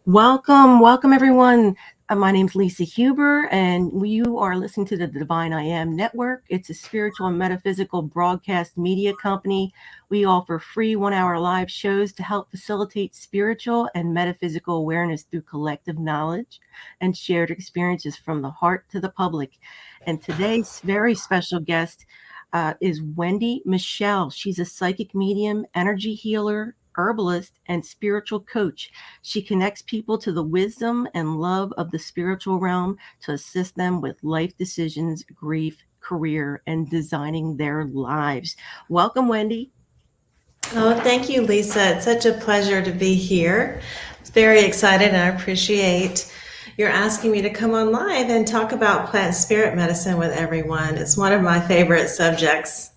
Welcome everyone. My name's Lisa Huber, and you are listening to the Divine I Am Network. It's a spiritual and metaphysical broadcast media company. We offer free 1-hour live shows to help facilitate spiritual and metaphysical awareness through collective knowledge and shared experiences from the heart to the public. And today's very special guest is Wendy Michelle. She's a psychic medium, energy healer, herbalist, and spiritual coach. She connects people to the wisdom and love of the spiritual realm to assist them with life decisions, grief, career, and designing their lives. Welcome, Wendy. Oh, thank you, Lisa. It's such a pleasure to be here. I'm very excited, and I appreciate you're asking me to come on live and talk about plant spirit medicine with everyone. It's one of my favorite subjects.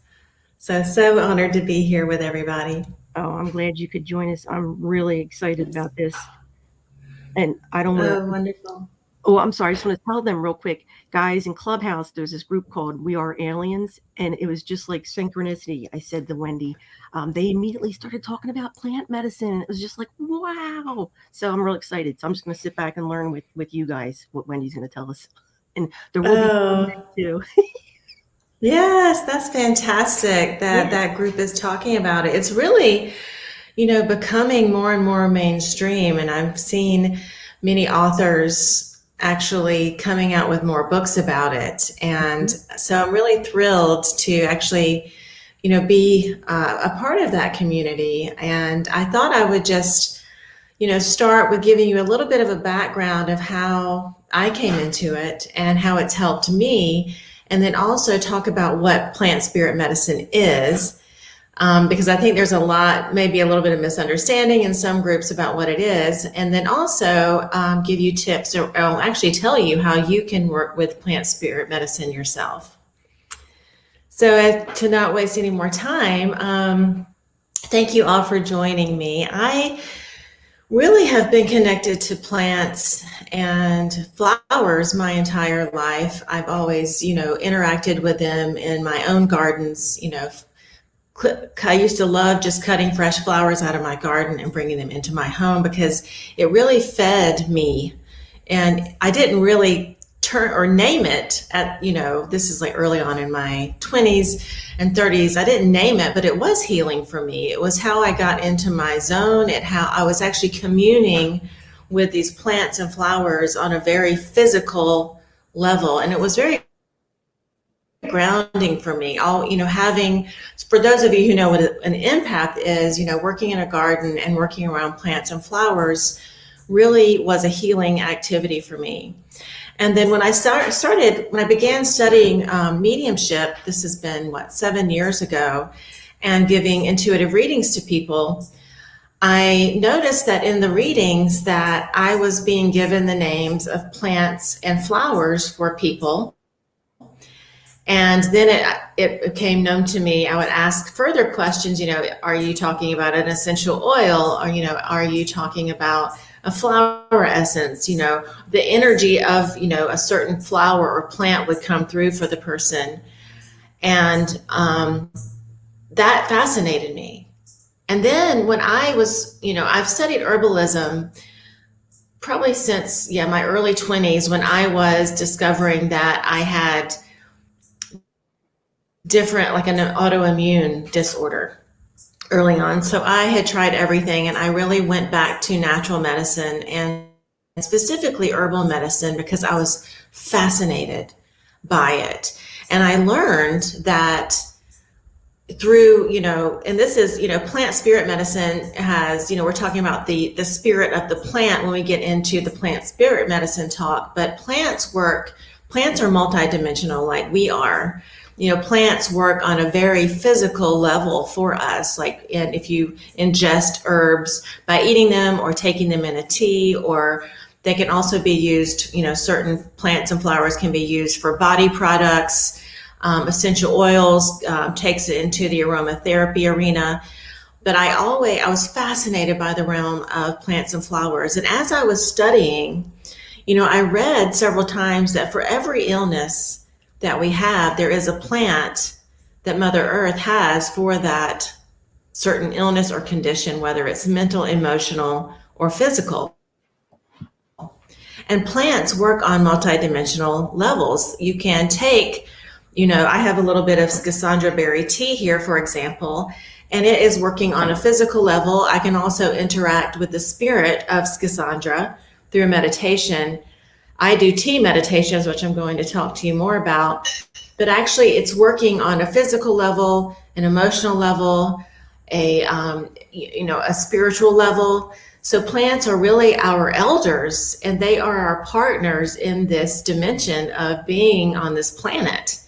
So honored to be here with everybody. Oh, I'm glad you could join us. I'm really excited about this. And I don't want to. Oh, wonderful. Oh, I'm sorry. I just want to tell them real quick, guys, in Clubhouse, there's this group called We Are Aliens, and it was just like synchronicity. I said to Wendy, they immediately started talking about plant medicine. It was just like, wow. So I'm real excited. So I'm just going to sit back and learn with you guys what Wendy's going to tell us. And there will be too. Yes, that's fantastic that group is talking about it. It's really, becoming more and more mainstream, and I've seen many authors actually coming out with more books about it. And so I'm really thrilled to actually, be a part of that community. And I thought I would just, start with giving you a little bit of a background of how I came into it and how it's helped me. And then also talk about what plant spirit medicine is, because I think there's maybe a little bit of misunderstanding in some groups about what it is. And then also give you tips, or I'll actually tell you how you can work with plant spirit medicine yourself. So to not waste any more time, thank you all for joining me. I really have been connected to plants and flowers my entire life. I've always, interacted with them in my own gardens. I used to love just cutting fresh flowers out of my garden and bringing them into my home because it really fed me. And I didn't really turn or name it this is like early on in my 20s and 30s. I didn't name it, but it was healing for me. It was how I got into my zone, and how I was actually communing with these plants and flowers on a very physical level. And it was very grounding for me. For those of you who know what an empath is, working in a garden and working around plants and flowers really was a healing activity for me. And then when I began studying mediumship, this has been 7 years ago, and giving intuitive readings to people, I noticed that in the readings that I was being given the names of plants and flowers for people. And then it became known to me, I would ask further questions, are you talking about an essential oil? Or, are you talking about a flower essence? The energy of, a certain flower or plant would come through for the person. And that fascinated me. And then when I was, I've studied herbalism probably since, my early 20s, when I was discovering that I had like an autoimmune disorder early on. So I had tried everything, and I really went back to natural medicine, and specifically herbal medicine, because I was fascinated by it. And I learned that through, and this is, plant spirit medicine has, we're talking about the spirit of the plant when we get into the plant spirit medicine talk, but plants are multidimensional like we are. Plants work on a very physical level for us. And if you ingest herbs by eating them or taking them in a tea, or they can also be used, certain plants and flowers can be used for body products, essential oils, takes it into the aromatherapy arena. But I was fascinated by the realm of plants and flowers. And as I was studying, I read several times that for every illness that we have, there is a plant that Mother Earth has for that certain illness or condition, whether it's mental, emotional, or physical. And plants work on multidimensional levels. You can take, I have a little bit of Schisandra berry tea here, for example, and it is working on a physical level. I can also interact with the spirit of Schisandra through meditation. I do tea meditations, which I'm going to talk to you more about, but actually it's working on a physical level, an emotional level, a spiritual level. So plants are really our elders, and they are our partners in this dimension of being on this planet.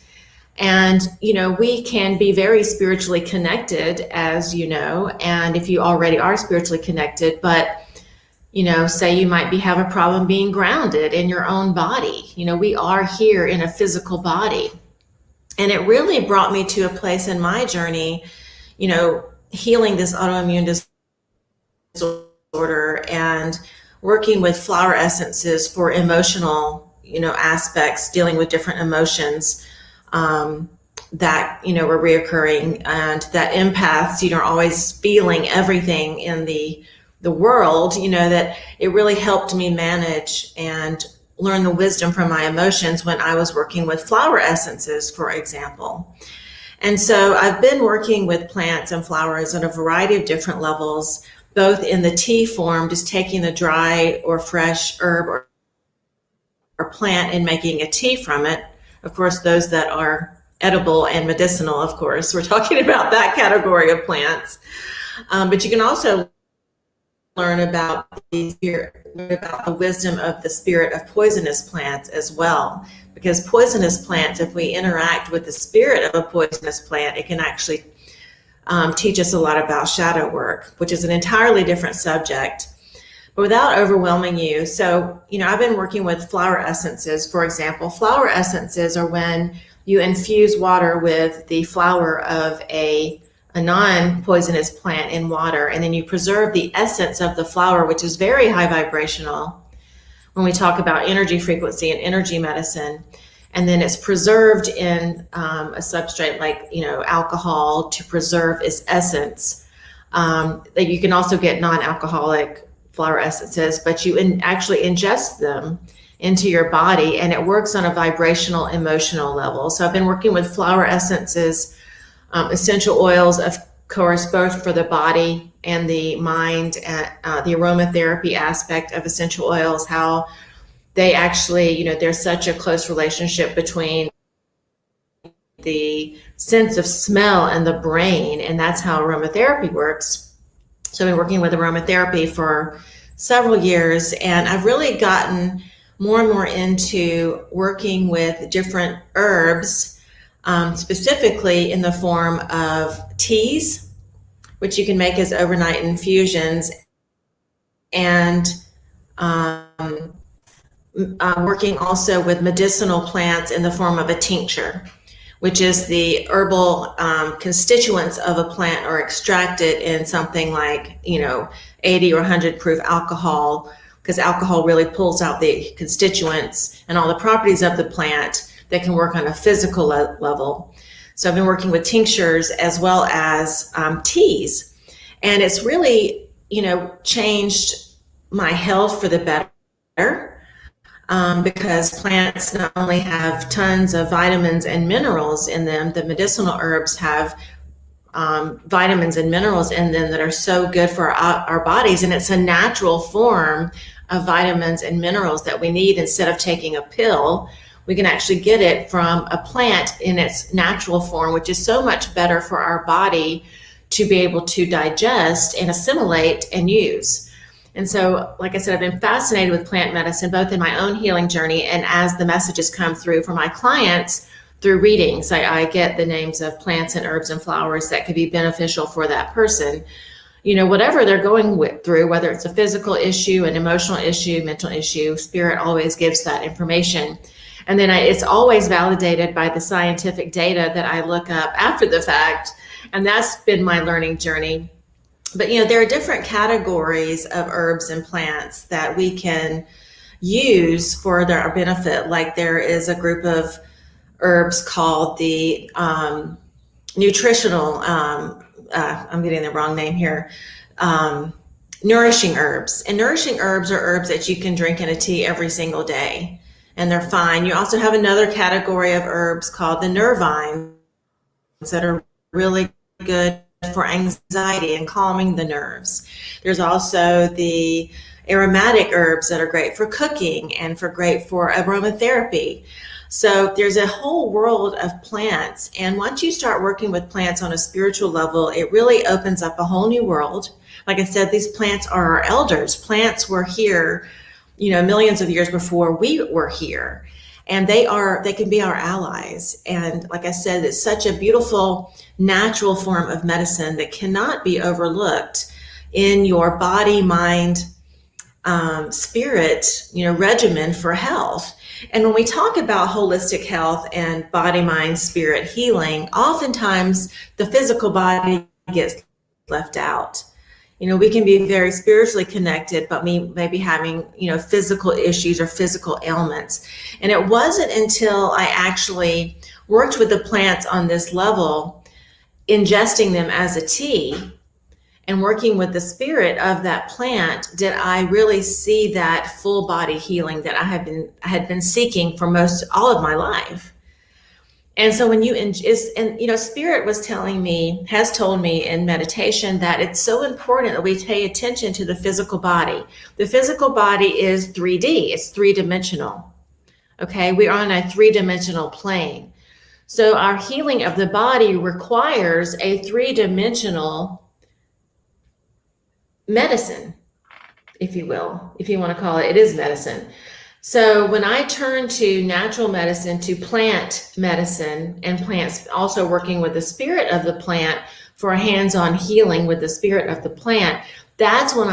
And, we can be very spiritually connected, as you know, and if you already are spiritually connected, but, say you might have a problem being grounded in your own body. We are here in a physical body. And it really brought me to a place in my journey, healing this autoimmune disorder and working with flower essences for emotional, aspects, dealing with different emotions that, were reoccurring, and that empaths, are always feeling everything in the world, that it really helped me manage and learn the wisdom from my emotions when I was working with flower essences, for example. And so I've been working with plants and flowers at a variety of different levels, both in the tea form, just taking the dry or fresh herb or plant and making a tea from it. Of course, those that are edible and medicinal, of course, we're talking about that category of plants. But you can also learn about the wisdom of the spirit of poisonous plants as well. Because poisonous plants, if we interact with the spirit of a poisonous plant, it can actually teach us a lot about shadow work, which is an entirely different subject. But without overwhelming you, so, I've been working with flower essences, for example. Flower essences are when you infuse water with the flower of a non-poisonous plant in water, and then you preserve the essence of the flower, which is very high vibrational when we talk about energy frequency and energy medicine. And then it's preserved in a substrate like, alcohol to preserve its essence. That you can also get non-alcoholic flower essences, but you actually ingest them into your body, and it works on a vibrational, emotional level. So I've been working with flower essences, essential oils, of course, both for the body and the mind, and the aromatherapy aspect of essential oils, how they actually, there's such a close relationship between the sense of smell and the brain, and that's how aromatherapy works. So I've been working with aromatherapy for several years, and I've really gotten more and more into working with different herbs, specifically in the form of teas, which you can make as overnight infusions, and working also with medicinal plants in the form of a tincture, which is the herbal constituents of a plant are extracted in something like, 80 or 100 proof alcohol, because alcohol really pulls out the constituents and all the properties of the plant that can work on a physical level. So I've been working with tinctures as well as teas, and it's really, changed my health for the better. Because plants not only have tons of vitamins and minerals in them, the medicinal herbs have vitamins and minerals in them that are so good for our bodies. And it's a natural form of vitamins and minerals that we need. Instead of taking a pill, we can actually get it from a plant in its natural form, which is so much better for our body to be able to digest and assimilate and use. And so, like I said, I've been fascinated with plant medicine, both in my own healing journey and as the messages come through for my clients through readings. I get the names of plants and herbs and flowers that could be beneficial for that person. Whatever they're going through, whether it's a physical issue, an emotional issue, mental issue, spirit always gives that information. And then it's always validated by the scientific data that I look up after the fact. And that's been my learning journey. But, there are different categories of herbs and plants that we can use for their benefit. Like there is a group of herbs called the nutritional, I'm getting the wrong name here, nourishing herbs. And nourishing herbs are herbs that you can drink in a tea every single day, and they're fine. You also have another category of herbs called the nervines that are really good for anxiety and calming the nerves. There's also the aromatic herbs that are great for cooking and great for aromatherapy. So there's a whole world of plants. And once you start working with plants on a spiritual level, it really opens up a whole new world. Like I said, these plants are our elders. Plants were here, millions of years before we were here. And they can be our allies. And like I said, it's such a beautiful natural form of medicine that cannot be overlooked in your body, mind, spirit, regimen for health. And when we talk about holistic health and body, mind, spirit healing, oftentimes the physical body gets left out. We can be very spiritually connected, but we may be having, physical issues or physical ailments. And it wasn't until I actually worked with the plants on this level, ingesting them as a tea and working with the spirit of that plant, did I really see that full body healing that I had been seeking for all of my life. And so when spirit has told me in meditation that it's so important that we pay attention to the physical body. The physical body is 3D, it's three-dimensional. Okay, we are on a three-dimensional plane. So our healing of the body requires a three-dimensional medicine, if you will, if you want to call it is medicine. So when I turn to natural medicine, to plant medicine, and plants also working with the spirit of the plant for a hands-on healing with the spirit of the plant, that's when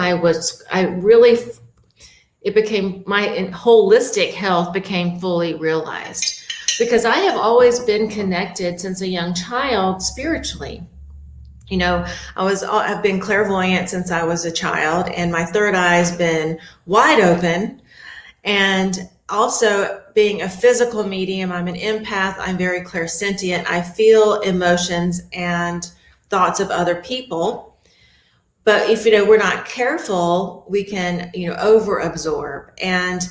it became, my holistic health became fully realized, because I have been connected since a young child spiritually. I've been clairvoyant since I was a child, and my third eye's been wide open. And also being a physical medium, I'm an empath, I'm very clairsentient. I feel emotions and thoughts of other people. But if, we're not careful, we can, overabsorb. And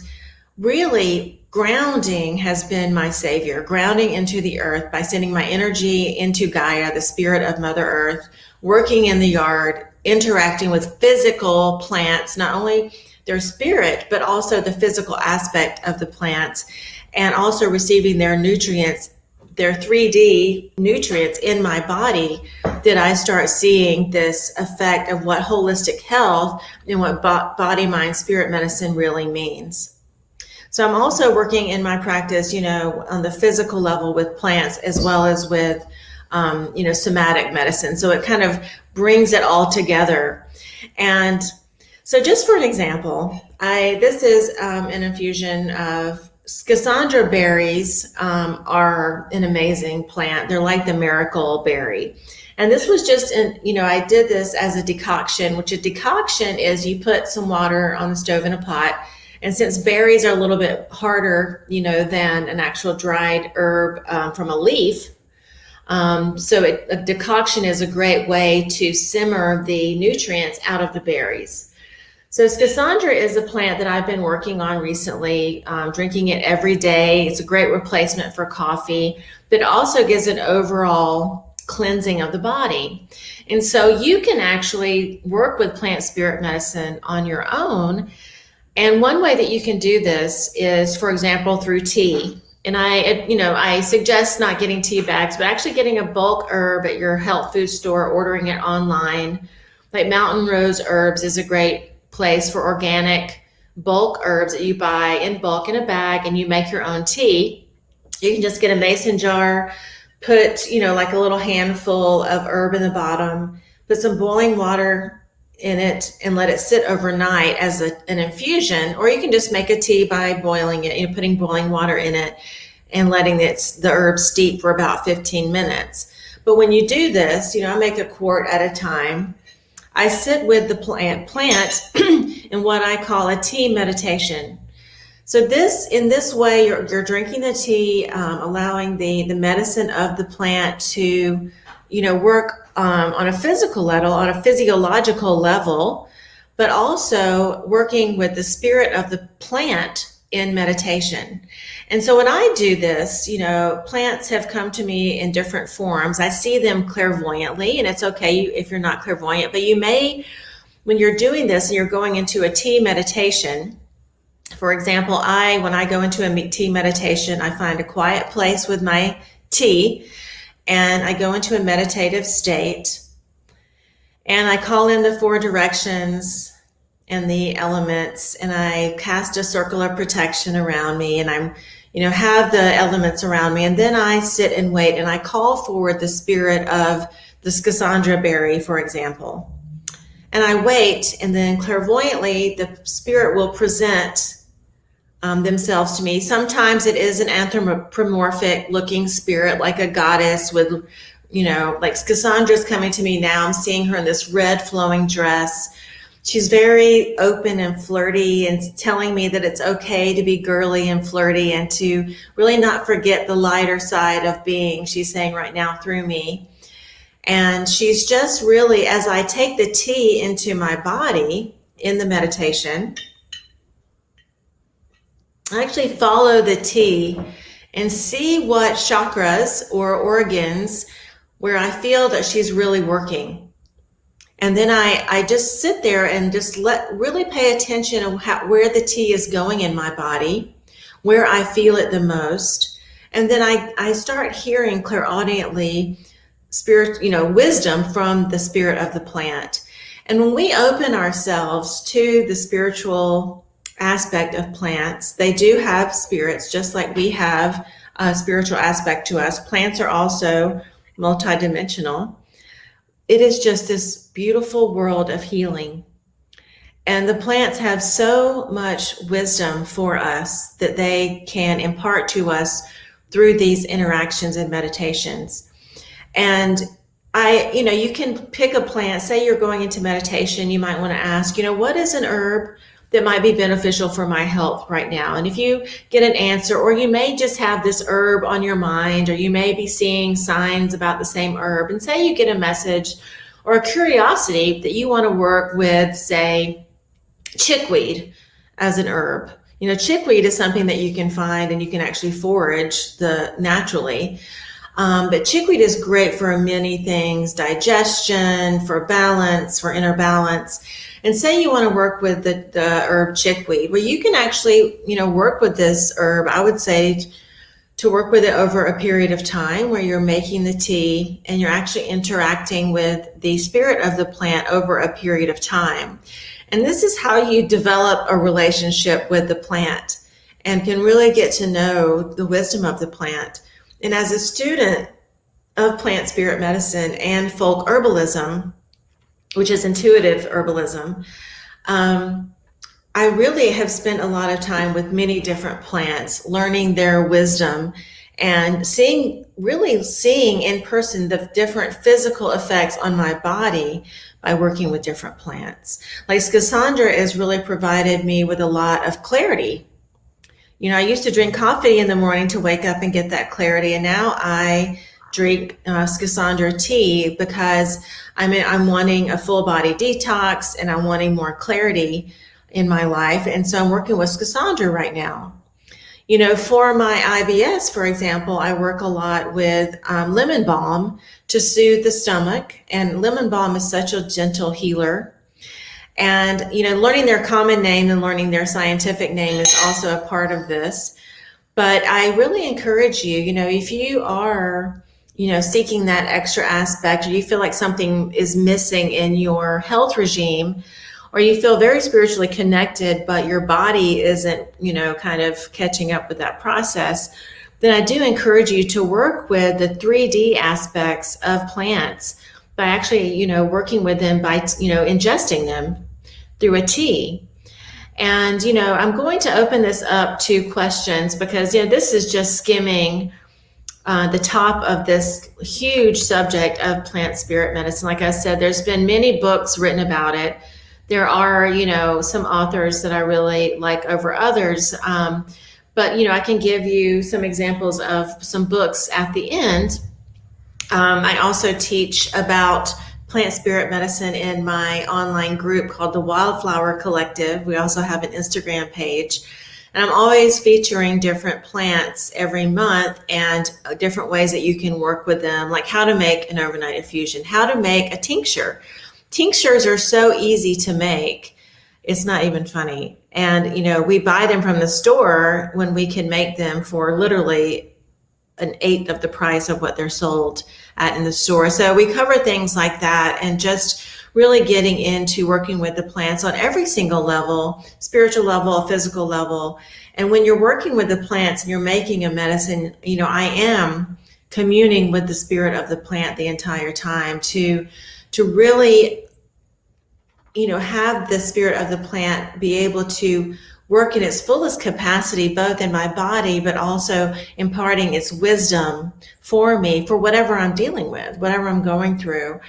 really, grounding has been my savior, grounding into the earth by sending my energy into Gaia, the spirit of Mother Earth, working in the yard, interacting with physical plants, not only their spirit, but also the physical aspect of the plants, and also receiving their nutrients, their 3D nutrients in my body, did I start seeing this effect of what holistic health and what body, mind, spirit medicine really means. So I'm also working in my practice, on the physical level with plants, as well as with, somatic medicine. So it kind of brings it all together. And so just for an example, this is an infusion of Schisandra berries. Are an amazing plant. They're like the miracle berry. And this was just, I did this as a decoction, which a decoction is you put some water on the stove in a pot. And since berries are a little bit harder, than an actual dried herb from a leaf, a decoction is a great way to simmer the nutrients out of the berries. So Schisandra is a plant that I've been working on recently, drinking it every day. It's a great replacement for coffee, but it also gives an overall cleansing of the body. And so you can actually work with plant spirit medicine on your own. And one way that you can do this is, for example, through tea. And I suggest not getting tea bags, but actually getting a bulk herb at your health food store, ordering it online. Like Mountain Rose Herbs is a great place for organic bulk herbs that you buy in bulk in a bag, and you make your own tea. You can just get a mason jar, put, like a little handful of herb in the bottom, put some boiling water in it and let it sit overnight as an infusion, or you can just make a tea by boiling it, putting boiling water in it and letting the herb steep for about 15 minutes. But when you do this, I make a quart at a time. I sit with the plant in what I call a tea meditation. So in this way, you're drinking the tea, allowing the medicine of the plant to, work on a physical level, on a physiological level, but also working with the spirit of the plant in meditation. And so when I do this, plants have come to me in different forms. I see them clairvoyantly, and it's okay if you're not clairvoyant, but you may, when you're doing this and you're going into a tea meditation, for example, when I go into a tea meditation, I find a quiet place with my tea, and I go into a meditative state, and I call in the 4 directions and the elements, and I cast a circle of protection around me, and I'm, have the elements around me. And then I sit and wait, and I call forward the spirit of the Schisandra berry, for example. And I wait, and then clairvoyantly, the spirit will present themselves to me. Sometimes it is an anthropomorphic looking spirit, like a goddess with, like Schisandра's coming to me now. I'm seeing her in this red flowing dress. She's very open and flirty and telling me that it's okay to be girly and flirty and to really not forget the lighter side of being, she's saying right now through me. And she's just really, as I take the tea into my body in the meditation, I actually follow the tea and see what chakras or organs where I feel that she's really working. And then I just sit there and just really pay attention to where the tea is going in my body, where I feel it the most. And then I start hearing clairaudiently spirit, wisdom from the spirit of the plant. And when we open ourselves to the spiritual aspect of plants, they do have spirits, just like we have a spiritual aspect to us. Plants are also multidimensional. It is just this beautiful world of healing. And the plants have so much wisdom for us that they can impart to us through these interactions and meditations. And you can pick a plant. Say you're going into meditation, you might want to ask, what is an herb that might be beneficial for my health right now? And if you get an answer, or you may just have this herb on your mind, or you may be seeing signs about the same herb, and say you get a message or a curiosity that you want to work with, say, chickweed as an herb. Chickweed is something that you can find and you can actually forage naturally. But chickweed is great for many things: digestion, for balance, for inner balance. And say you want to work with the herb chickweed, well, you can actually, work with this herb. I would say to work with it over a period of time where you're making the tea and you're actually interacting with the spirit of the plant over a period of time. And this is how you develop a relationship with the plant and can really get to know the wisdom of the plant. And as a student of plant spirit medicine and folk herbalism, which is intuitive herbalism, I really have spent a lot of time with many different plants, learning their wisdom and seeing in person the different physical effects on my body by working with different plants. Like Schisandra has really provided me with a lot of clarity. I used to drink coffee in the morning to wake up and get that clarity, and now I drink Schisandra tea because I'm wanting a full body detox and I'm wanting more clarity in my life. And so I'm working with Schisandra right now. For my IBS, for example, I work a lot with lemon balm to soothe the stomach. And lemon balm is such a gentle healer. And, learning their common name and learning their scientific name is also a part of this. But I really encourage you, if you are, seeking that extra aspect, or you feel like something is missing in your health regime, or you feel very spiritually connected, but your body isn't, kind of catching up with that process, then I do encourage you to work with the 3D aspects of plants by actually, working with them by, ingesting them through a tea. And, I'm going to open this up to questions because, this is just skimming the top of this huge subject of plant spirit medicine. Like I said, there's been many books written about it. There are, some authors that I really like over others. But, I can give you some examples of some books at the end. I also teach about plant spirit medicine in my online group called the Wildflower Collective. We also have an Instagram page. And I'm always featuring different plants every month and different ways that you can work with them, like how to make an overnight infusion, how to make a tincture. Tinctures are so easy to make. It's not even funny. And, we buy them from the store when we can make them for literally an eighth of the price of what they're sold at in the store. So we cover things like that and just really getting into working with the plants on every single level, spiritual level, physical level. And when you're working with the plants and you're making a medicine, I am communing with the spirit of the plant the entire time to really, have the spirit of the plant be able to work in its fullest capacity, both in my body, but also imparting its wisdom for me, for whatever I'm dealing with, whatever I'm going through.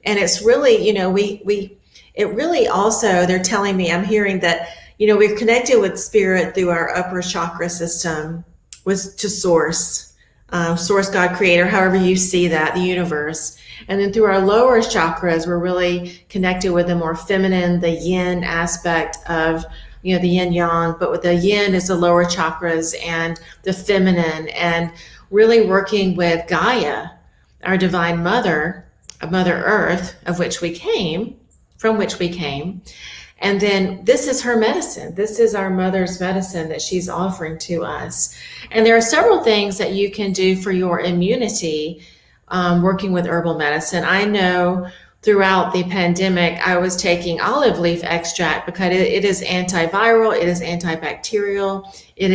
And it's really, it really also, they're telling me, I'm hearing that, we've connected with spirit through our upper chakra system to source, God, creator, however you see that, the universe. And then through our lower chakras, we're really connected with the more feminine, the yin aspect of the yin yang, but with the yin is the lower chakras and the feminine, and really working with Gaia, our divine mother, Mother Earth, from which we came. And then this is her medicine. This is our mother's medicine that she's offering to us. And there are several things that you can do for your immunity working with herbal medicine. I know throughout the pandemic, I was taking olive leaf extract because it is antiviral, it is antibacterial, it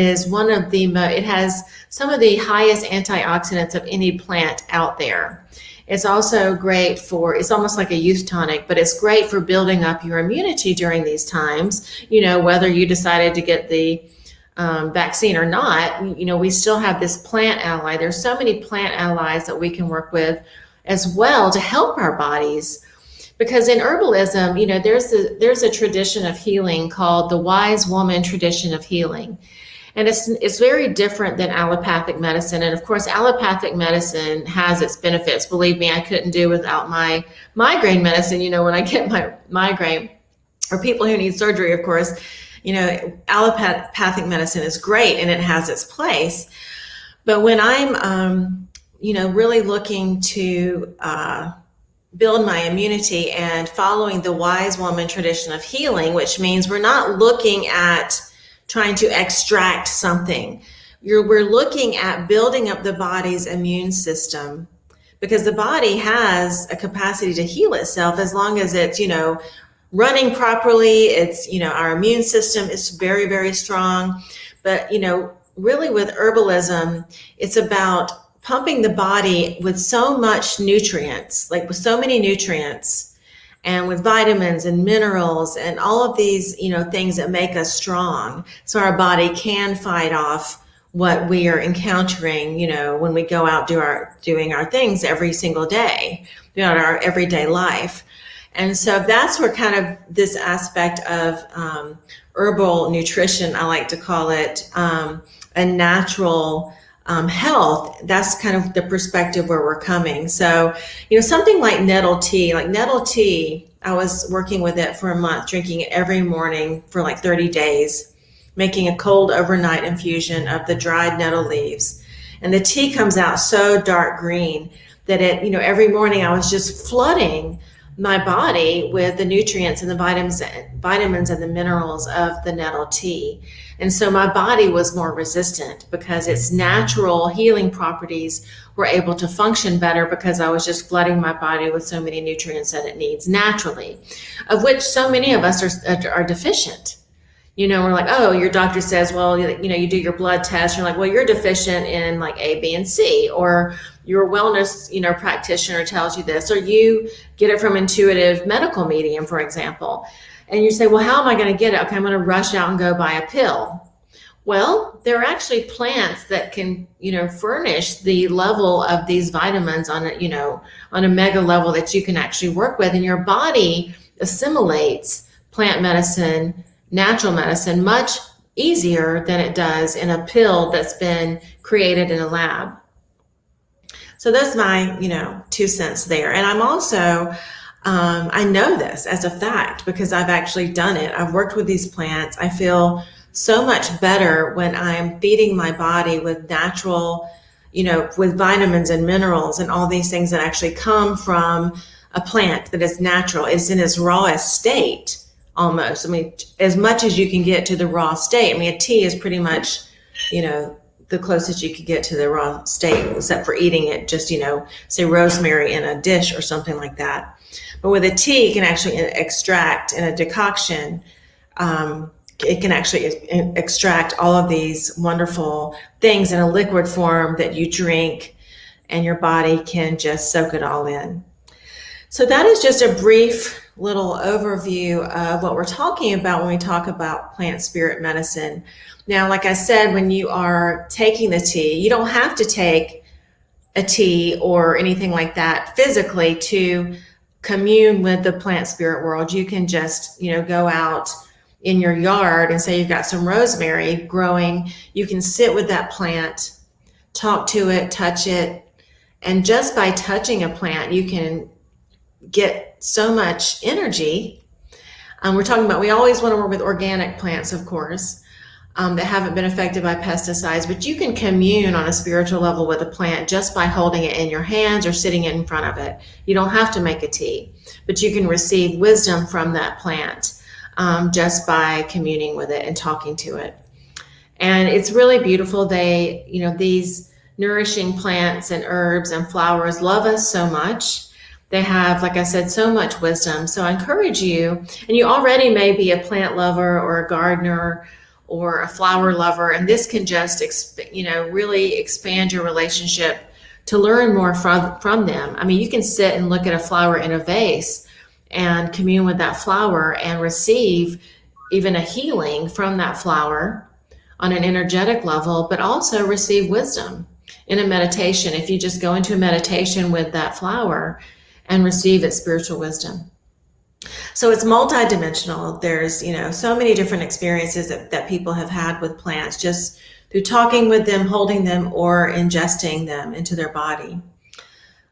has some of the highest antioxidants of any plant out there. It's also great it's almost like a youth tonic, but it's great for building up your immunity during these times. Whether you decided to get the vaccine or not, we still have this plant ally. There's so many plant allies that we can work with as well to help our bodies. Because in herbalism, there's a tradition of healing called the wise woman tradition of healing. And it's very different than allopathic medicine. And of course, allopathic medicine has its benefits. Believe me, I couldn't do without my migraine medicine. When I get my migraine, or people who need surgery, of course, allopathic medicine is great and it has its place. But when I'm really looking to build my immunity and following the wise woman tradition of healing, which means we're not looking at trying to extract something. We're looking at building up the body's immune system, because the body has a capacity to heal itself as long as it's, running properly. It's, our immune system is very, very strong. But, really with herbalism, it's about pumping the body with so much nutrients, like with so many nutrients, and with vitamins and minerals and all of these, things that make us strong, so our body can fight off what we are encountering, when we go out doing our things every single day, throughout our everyday life. And so that's where kind of this aspect of herbal nutrition, I like to call it, a natural health, that's kind of the perspective where we're coming. So, something like nettle tea, I was working with it for a month, drinking it every morning for like 30 days, making a cold overnight infusion of the dried nettle leaves. And the tea comes out so dark green that every morning I was just flooding my body with the nutrients and the vitamins and the minerals of the nettle tea. And so my body was more resistant because its natural healing properties were able to function better, because I was just flooding my body with so many nutrients that it needs naturally, of which so many of us are deficient. We're like, oh, your doctor says, well, you do your blood test. You're like, well, you're deficient in like A, B, and C, or your wellness, practitioner tells you this, or you get it from intuitive medical medium, for example. And you say, well, how am I going to get it? Okay, I'm going to rush out and go buy a pill. Well, there are actually plants that can, furnish the level of these vitamins on a mega level that you can actually work with. And your body assimilates plant medicine, natural medicine, much easier than it does in a pill that's been created in a lab. So that's my, 2 cents there. And I'm also I know this as a fact because I've actually done it. I've worked with these plants. I feel so much better when I'm feeding my body with natural, with vitamins and minerals and all these things that actually come from a plant that is natural. It's in its rawest state almost. I mean, as much as you can get to the raw state. I mean, a tea is pretty much, the closest you could get to the raw state, except for eating it just, say rosemary in a dish or something like that. But with a tea, you can actually extract in a decoction. It can actually extract all of these wonderful things in a liquid form that you drink, and your body can just soak it all in. So that is just a brief little overview of what we're talking about when we talk about plant spirit medicine. Now, like I said, when you are taking the tea, you don't have to take a tea or anything like that physically to commune with the plant spirit world. You can just, go out in your yard and say you've got some rosemary growing. You can sit with that plant, talk to it, touch it. And just by touching a plant, you can get so much energy. We always want to work with organic plants, of course, that haven't been affected by pesticides, but you can commune on a spiritual level with a plant just by holding it in your hands or sitting in front of it. You don't have to make a tea, but you can receive wisdom from that plant just by communing with it and talking to it. And it's really beautiful. These nourishing plants and herbs and flowers love us so much. They have, like I said, so much wisdom. So I encourage you, and you already may be a plant lover or a gardener or a flower lover, and this can just, really expand your relationship to learn more from them. I mean, you can sit and look at a flower in a vase and commune with that flower and receive even a healing from that flower on an energetic level, but also receive wisdom in a meditation. If you just go into a meditation with that flower and receive its spiritual wisdom. So it's multidimensional. There's, so many different experiences that people have had with plants just through talking with them, holding them, or ingesting them into their body.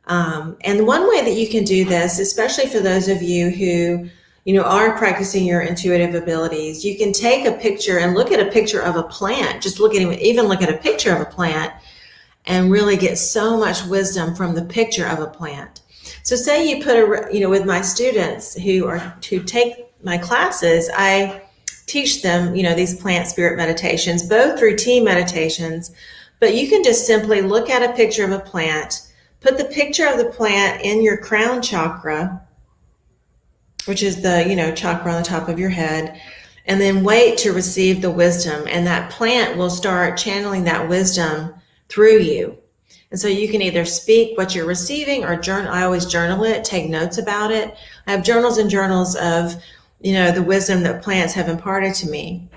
And one way that you can do this, especially for those of you who, are practicing your intuitive abilities, you can take a picture and look at a picture of a plant, just look at a picture of a plant and really get so much wisdom from the picture of a plant. So say you put with my students who take my classes, I teach them, these plant spirit meditations, both through tea meditations, but you can just simply look at a picture of a plant, put the picture of the plant in your crown chakra, which is the, chakra on the top of your head, and then wait to receive the wisdom. And that plant will start channeling that wisdom through you. And so you can either speak what you're receiving or journal. I always journal it, take notes about it. I have journals and journals of, the wisdom that plants have imparted to me.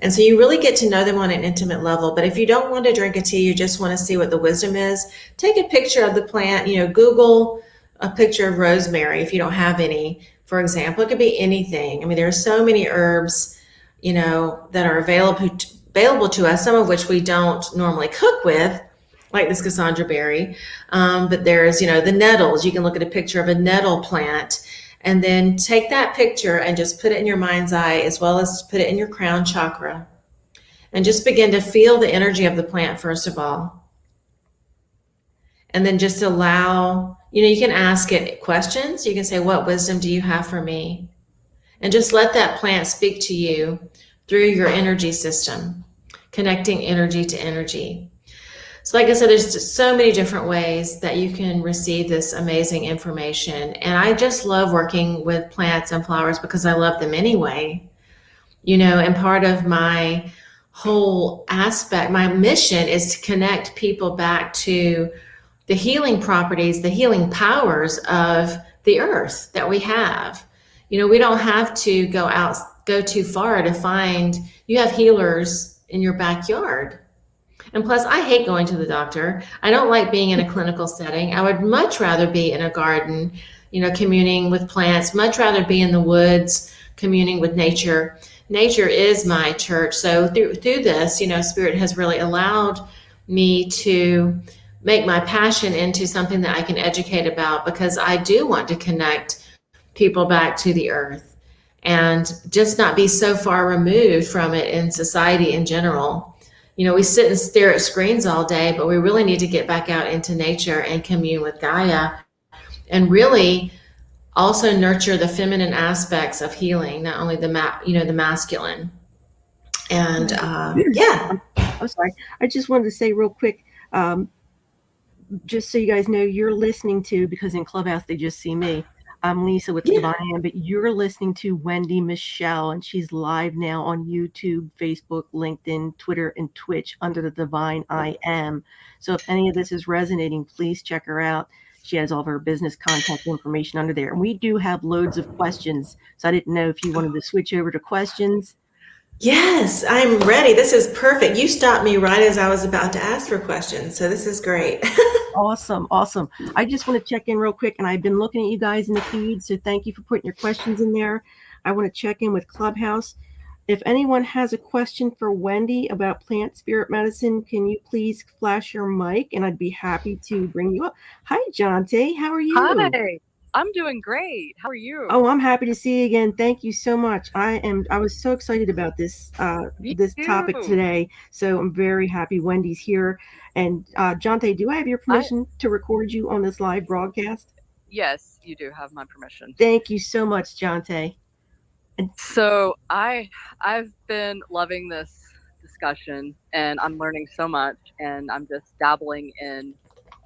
And so you really get to know them on an intimate level. But if you don't want to drink a tea, you just want to see what the wisdom is, take a picture of the plant, Google a picture of rosemary if you don't have any, for example. It could be anything. I mean, there are so many herbs, that are available to us, some of which we don't normally cook with, like this Cassandra berry. But there's, the nettles. You can look at a picture of a nettle plant and then take that picture and just put it in your mind's eye, as well as put it in your crown chakra, and just begin to feel the energy of the plant, first of all. And then just allow, you can ask it questions. You can say, what wisdom do you have for me? And just let that plant speak to you through your energy system, connecting energy to energy. So like I said, there's just so many different ways that you can receive this amazing information. And I just love working with plants and flowers because I love them anyway. And part of my whole aspect, my mission is to connect people back to the healing properties, the healing powers of the earth that we have. We don't have to go too far to find, you have healers in your backyard. And plus, I hate going to the doctor. I don't like being in a clinical setting. I would much rather be in a garden, communing with plants, much rather be in the woods, communing with nature. Nature is my church. So through this, Spirit has really allowed me to make my passion into something that I can educate about, because I do want to connect people back to the earth and just not be so far removed from it in society in general. You know, we sit and stare at screens all day, but we really need to get back out into nature and commune with Gaia and really also nurture the feminine aspects of healing, not only the masculine. And yeah. I'm sorry. I just wanted to say real quick, just so you guys know, you're listening to, because in Clubhouse they just see me. I'm Lisa with the Divine I Am, but you're listening to Wendy Michelle, and she's live now on YouTube, Facebook, LinkedIn, Twitter, and Twitch under the Divine I Am. So if any of this is resonating, please check her out. She has all of her business contact information under there. And we do have loads of questions. So I didn't know if you wanted to switch over to questions. Yes, I'm ready. This is perfect. You stopped me right as I was about to ask for questions. So this is great. Awesome. I just want to check in real quick, and I've been looking at you guys in the feed, so thank you for putting your questions in there. I want to check in with Clubhouse. If anyone has a question for Wendy about plant spirit medicine, can you please flash your mic, and I'd be happy to bring you up. Hi, Jonte. How are you? Hi. I'm doing great. How are you? Oh, I'm happy to see you again. Thank you so much. I was so excited about this topic today. So I'm very happy Wendy's here. And Jonte, do I have your permission to record you on this live broadcast? Yes, you do have my permission. Thank you so much, Jonte. So I've been loving this discussion, and I'm learning so much, and I'm just dabbling in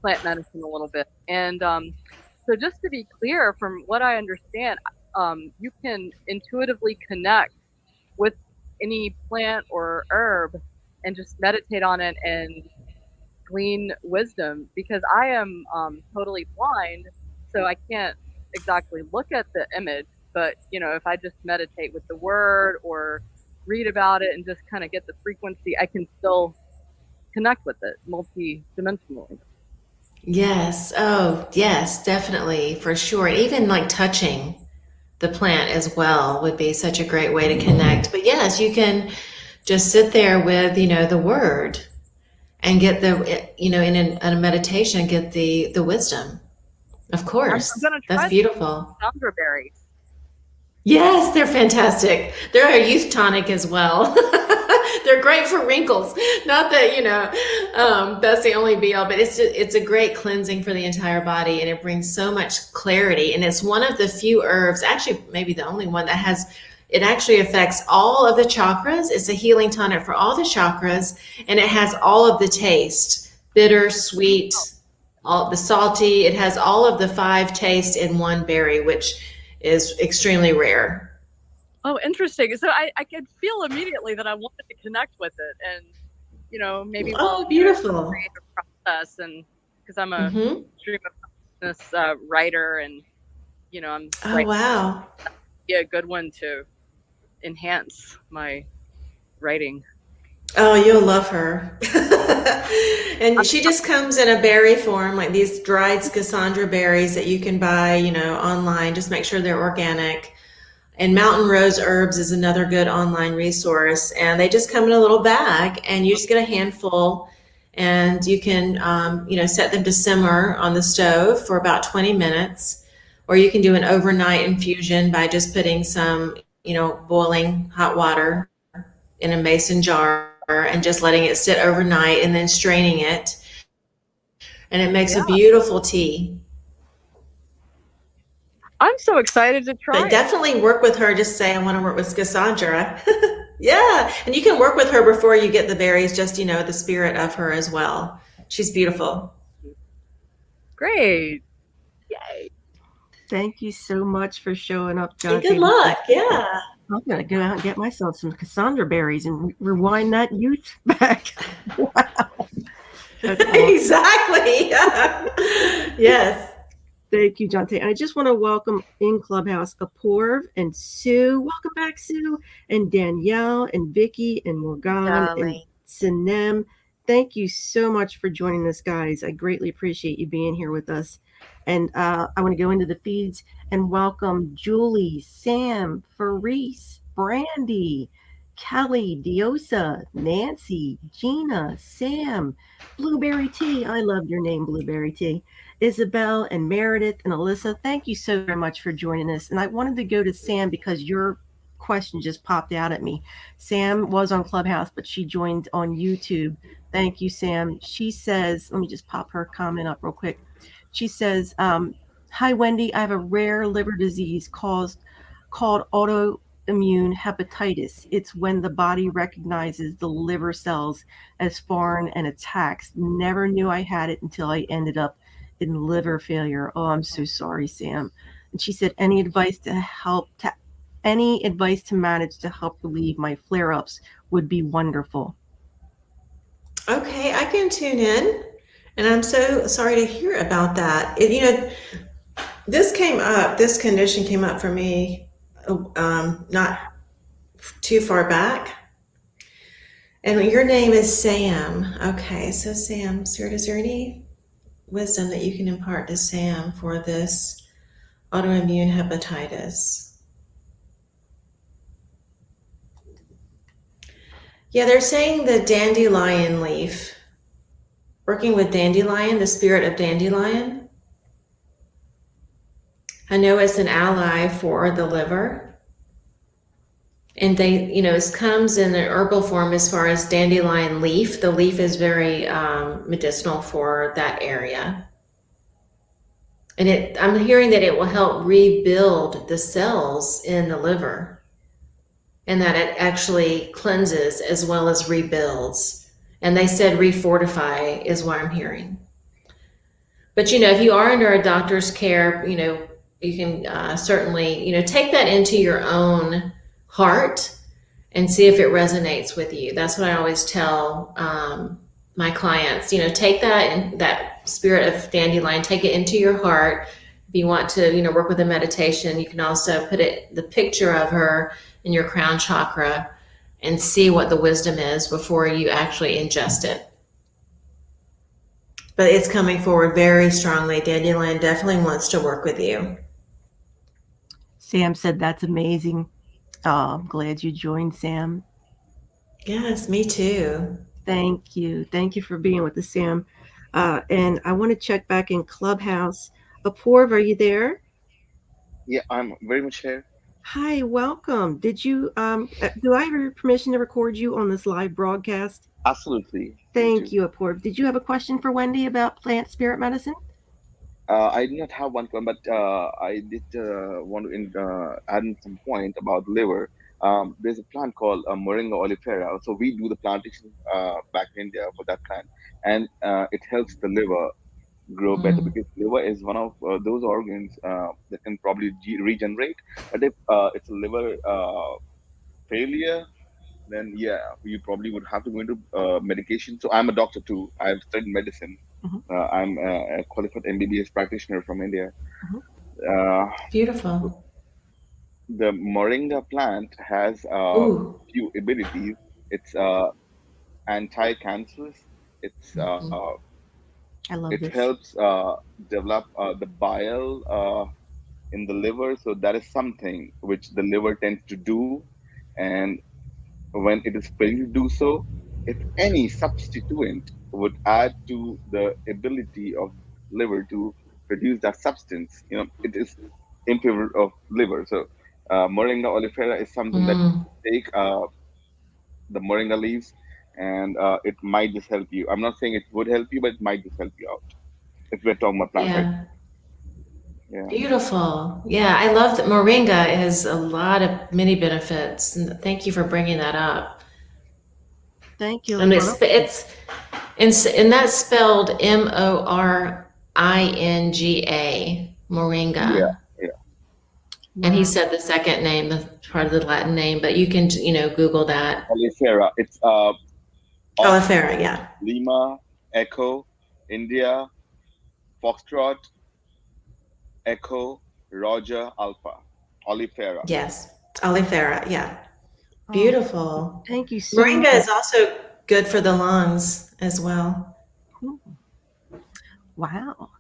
plant medicine a little bit. And so just to be clear, from what I understand, you can intuitively connect with any plant or herb and just meditate on it and glean wisdom, because I am totally blind, so I can't exactly look at the image. But, you know, if I just meditate with the word or read about it and just kind of get the frequency, I can still connect with it multi-dimensionally. Yes. Oh, yes, definitely, for sure. Even like touching the plant as well would be such a great way to connect. But yes, you can just sit there with, the word and get in a meditation, get the wisdom. Of course. I'm gonna try That's beautiful. Cassandra berries. Yes, they're fantastic. They're a youth tonic as well. They're great for wrinkles. Not that, that's the only be all, but it's a great cleansing for the entire body, and it brings so much clarity. And it's one of the few herbs, actually maybe the only one, it actually affects all of the chakras. It's a healing tonic for all the chakras, and it has all of the taste, bitter, sweet, all the salty. It has all of the 5 tastes in one berry, which is extremely rare. Oh, interesting. So I could feel immediately that I wanted to connect with it, and maybe beautiful creative process, and because I'm a stream of consciousness writer, and I'm wow, be a good one to enhance my writing. Oh, you'll love her. And she just comes in a berry form, like these dried Cassandra berries that you can buy, online. Just make sure they're organic. And Mountain Rose Herbs is another good online resource. And they just come in a little bag, and you just get a handful, and you can, set them to simmer on the stove for about 20 minutes. Or you can do an overnight infusion by just putting some, boiling hot water in a mason jar and just letting it sit overnight and then straining it. And it makes a beautiful tea. I'm so excited to try. But definitely work with her. Just say, I want to work with Cassandra. Yeah. And you can work with her before you get the berries, just, the spirit of her as well. She's beautiful. Great. Yay. Thank you so much for showing up, John. Good luck. Yeah. I'm going to go out and get myself some Cassandra berries and rewind that youth back. Wow. Exactly. Yes. Thank you, Jonte. And I just want to welcome in Clubhouse Apoorv and Sue. Welcome back, Sue. And Danielle and Vicky and Morgan and Sinem. Thank you so much for joining us, guys. I greatly appreciate you being here with us. And I want to go into the feeds and welcome Julie, Sam, Faris, Brandy, Kelly, Diosa, Nancy, Gina, Sam, Blueberry Tea. I love your name, Blueberry Tea. Isabel and Meredith and Alyssa, thank you so very much for joining us. And I wanted to go to Sam because your question just popped out at me. Sam was on Clubhouse, but she joined on YouTube. Thank you, Sam. She says, let me just pop her comment up real quick. She says, hi, Wendy. I have a rare liver disease called autoimmune hepatitis. It's when the body recognizes the liver cells as foreign and attacks. Never knew I had it until I ended up in liver failure. Oh, I'm so sorry, Sam. And she said, any advice to manage to help relieve my flare-ups would be wonderful. Okay, I can tune in. And I'm so sorry to hear about that. This condition came up for me not too far back. And your name is Sam. Okay, so Sam, Spirit, is there any wisdom that you can impart to Sam for this autoimmune hepatitis? Yeah, they're saying the dandelion leaf, working with dandelion, the spirit of dandelion. I know it's an ally for the liver. And it comes in an herbal form as far as dandelion leaf. The leaf is very medicinal for that area. And I'm hearing that it will help rebuild the cells in the liver, and that it actually cleanses as well as rebuilds. And they said refortify is what I'm hearing. But, if you are under a doctor's care, you can certainly, take that into your own heart and see if it resonates with you. That's what I always tell my clients. Take that and that spirit of dandelion, take it into your heart. If you want to, work with a meditation, you can also put the picture of her in your crown chakra and see what the wisdom is before you actually ingest it. But it's coming forward very strongly. Dandelion definitely wants to work with you. Sam said that's amazing. Oh, I'm glad you joined, Sam. Yes, me too. Thank you. Thank you for being with us, Sam. And I want to check back in Clubhouse. Apoorv, are you there? Yeah, I'm very much here. Hi, welcome. Did you do I have your permission to record you on this live broadcast? Absolutely. Thank you, Apoorv. Did you have a question for Wendy about plant spirit medicine? I did not have one, but I did want to add in some point about liver. There's a plant called Moringa oleifera. So we do the plantation back in India for that plant, and it helps the liver grow better because liver is one of those organs that can probably regenerate. But if it's a liver failure, then yeah, you probably would have to go into medication. So I'm a doctor too. I've studied medicine. I'm a qualified MBBS practitioner from India. Beautiful. The moringa plant has few abilities. It's anti-cancerous. It's I love it this. helps develop the bile in the liver. So that is something which the liver tends to do, and when it is failing to do so, if any substituent would add to the ability of liver to produce that substance, it is in favor of liver. So Moringa oleifera is something that take the moringa leaves, and it might just help you. I'm not saying it would help you, but it might just help you out if we're talking about plant health. Yeah. Beautiful. Yeah, I love that moringa has a lot of many benefits. And thank you for bringing that up. Thank you. And and that's spelled Moringa, moringa. Yeah. And he said the second name, the part of the Latin name, but you can, Google that. Oleifera. It's Oleifera, yeah. Lima, Echo, India, Foxtrot, Echo, Roger, Alpha. Oleifera. Yes, oleifera, yeah. Beautiful. Thank you so Moringa much. is also good for the lungs as well. Wow.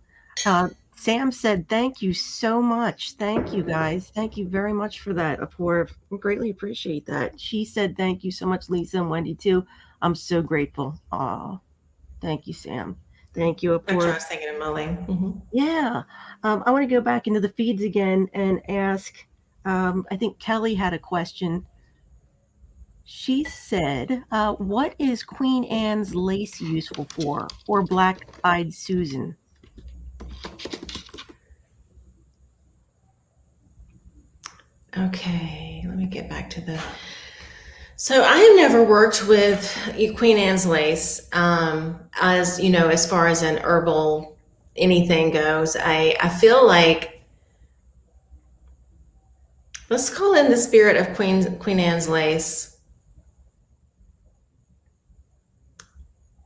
Sam said, thank you so much. Thank you, guys. Thank you very much for that, Apoor. I greatly appreciate that. She said, thank you so much, Lisa and Wendy, too. I'm so grateful. Oh, thank you, Sam. Thank you, That's what I Apoor. was thinking of Molly. Mm-hmm. Yeah. I want to go back into the feeds again and ask, I think Kelly had a question. She said, what is Queen Anne's lace useful for, or black-eyed Susan? Okay, let me get back to the. So I have never worked with Queen Anne's lace, as you know, as far as an herbal anything goes. I feel like, let's call in the spirit of Queen Anne's lace.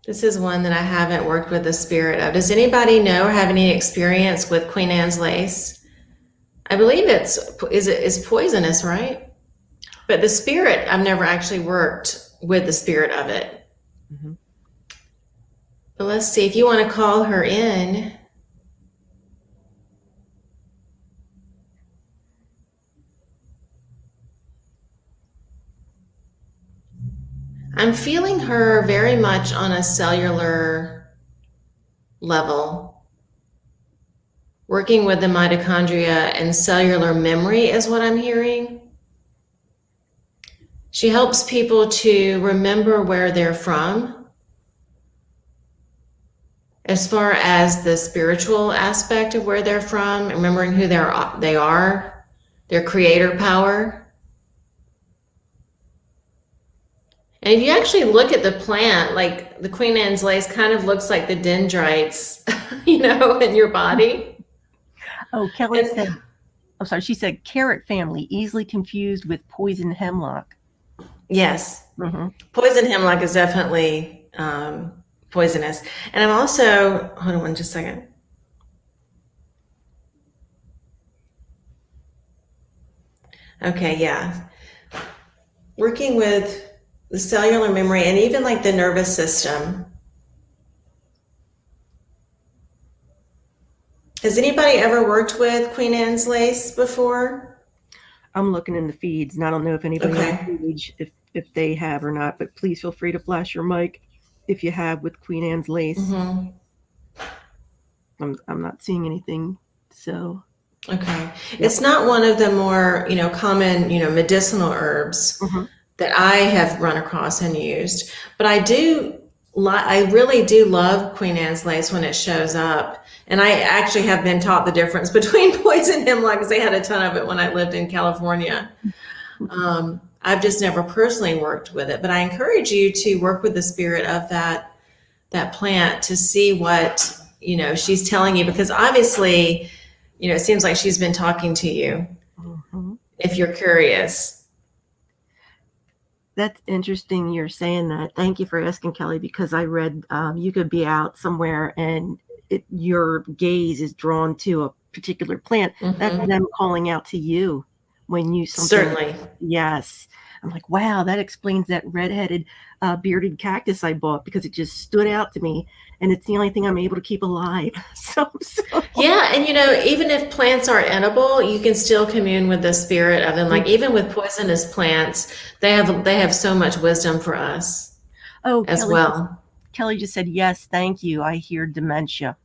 This is one that I haven't worked with the spirit of. Does anybody know or have any experience with Queen Anne's lace? I believe it's poisonous, right? But the spirit, I've never actually worked with the spirit of it. Mm-hmm. But let's see, if you want to call her in. I'm feeling her very much on a cellular level. Working with the mitochondria and cellular memory is what I'm hearing. She helps people to remember where they're from. As far as the spiritual aspect of where they're from, remembering who they are, their creator power. And if you actually look at the plant, like the Queen Anne's lace kind of looks like the dendrites, in your body. Oh, Kelly said, oh, sorry, she said carrot family, easily confused with poison hemlock. Yes. Mm-hmm. Poison hemlock is definitely poisonous. And I'm also, hold on just a second. Okay, yeah. Working with the cellular memory and even like the nervous system. Has anybody ever worked with Queen Anne's lace before? I'm looking in the feeds, and I don't know if anybody on the page, if they have or not, but please feel free to flash your mic if you have with Queen Anne's lace. Mm-hmm. I'm not seeing anything, so. Okay. Yep. It's not one of the more, common, medicinal herbs that I have run across and used, but I really do love Queen Anne's lace when it shows up. And I actually have been taught the difference between poison hemlock, because they had a ton of it when I lived in California. I've just never personally worked with it, but I encourage you to work with the spirit of that plant to see what, she's telling you, because obviously, it seems like she's been talking to you, if you're curious. That's interesting you're saying that. Thank you for asking, Kelly, because I read you could be out somewhere and your gaze is drawn to a particular plant. That's them calling out to you when you Certainly. Yes. I'm like, wow, that explains that redheaded bearded cactus I bought, because it just stood out to me, and it's the only thing I'm able to keep alive. So. Yeah, and even if plants aren't edible, you can still commune with the spirit of them. Like even with poisonous plants, they have so much wisdom for us. Oh, as well. Kelly just said, yes, thank you. I hear dementia.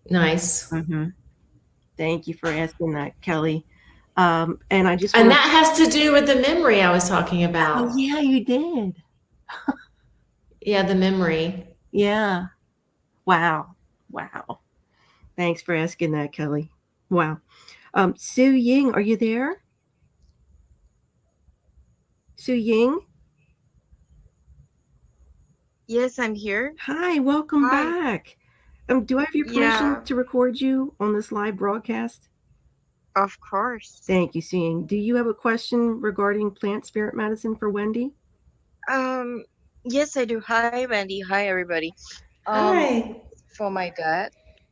Nice. Thank you for asking that, Kelly. And that has to do with the memory I was talking about. Oh, yeah, you did. Yeah, the memory. Yeah. Wow. Thanks for asking that, Kelly. Wow. Su Ying, are you there? Su Ying? Yes, I'm here. Hi, welcome back. Do I have your permission to record you on this live broadcast? Of course. Thank you, Su Ying. Do you have a question regarding plant spirit medicine for Wendy? Yes, I do. Hi, Wendy. Hi, everybody. Hi. For my dad,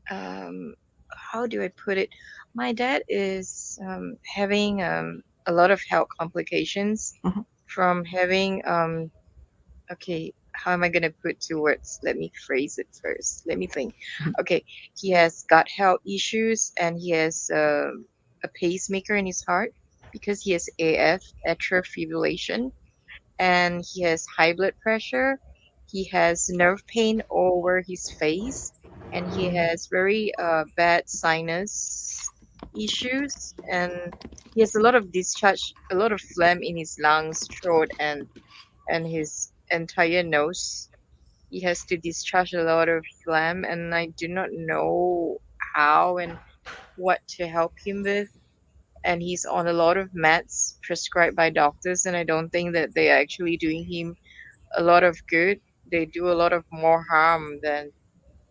how do I put it? My dad is having a lot of health complications from having how am I gonna put to words? Let me phrase it first. Let me think. Okay, he has gut health issues and he has a pacemaker in his heart because he has AF, atrial fibrillation, and he has high blood pressure. He has nerve pain all over his face, and he has very bad sinus issues, and he has a lot of discharge, a lot of phlegm in his lungs, throat, and his entire nose. He has to discharge a lot of phlegm, and I do not know how and what to help him with. And he's on a lot of meds prescribed by doctors, and I don't think that they are actually doing him a lot of good. They do a lot of more harm than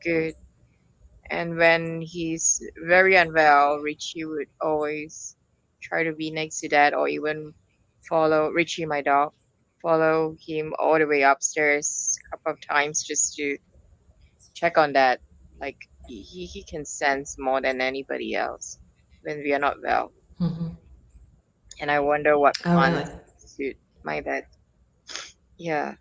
good. And when he's very unwell, Richie would always try to be next to dad or even follow Richie, my dog, follow him all the way upstairs a couple of times just to check on dad. Like he can sense more than anybody else when we are not well. Hmm. And I wonder what Oh, really? plants suit my dad. Yeah.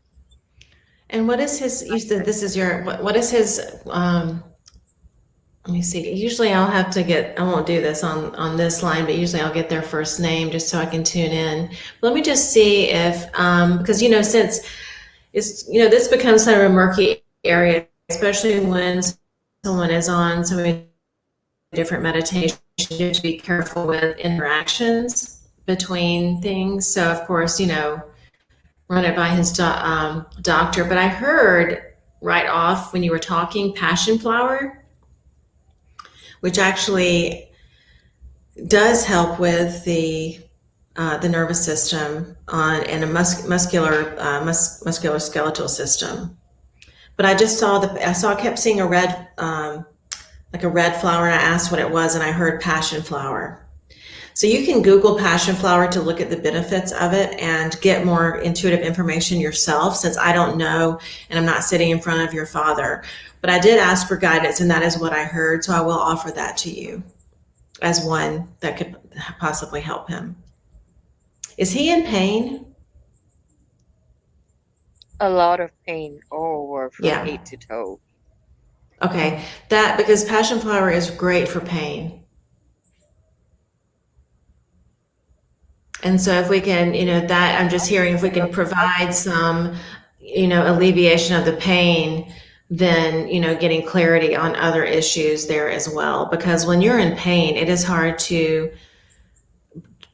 And what is his? You said this is your. What is his? Let me see. Usually, I'll have to get. I won't do this on this line, but usually I'll get their first name just so I can tune in. Let me just see if because since it's this becomes kind of a murky area, especially when someone is on so many different meditations. You have to be careful with interactions between things. So, of course, run it by his doctor. But I heard right off when you were talking passion flower, which actually does help with the nervous system and a musculoskeletal system. But I kept seeing a red like a red flower, and I asked what it was, and I heard passion flower. So you can Google passion flower to look at the benefits of it and get more intuitive information yourself, since I don't know and I'm not sitting in front of your father. But I did ask for guidance, and that is what I heard. So I will offer that to you as one that could possibly help him. Is he in pain? A lot of pain all over from Yeah. head to toe. Okay. Because passion flower is great for pain. And so if we can, that I'm just hearing, if we can provide some, alleviation of the pain, then, getting clarity on other issues there as well. Because when you're in pain, it is hard you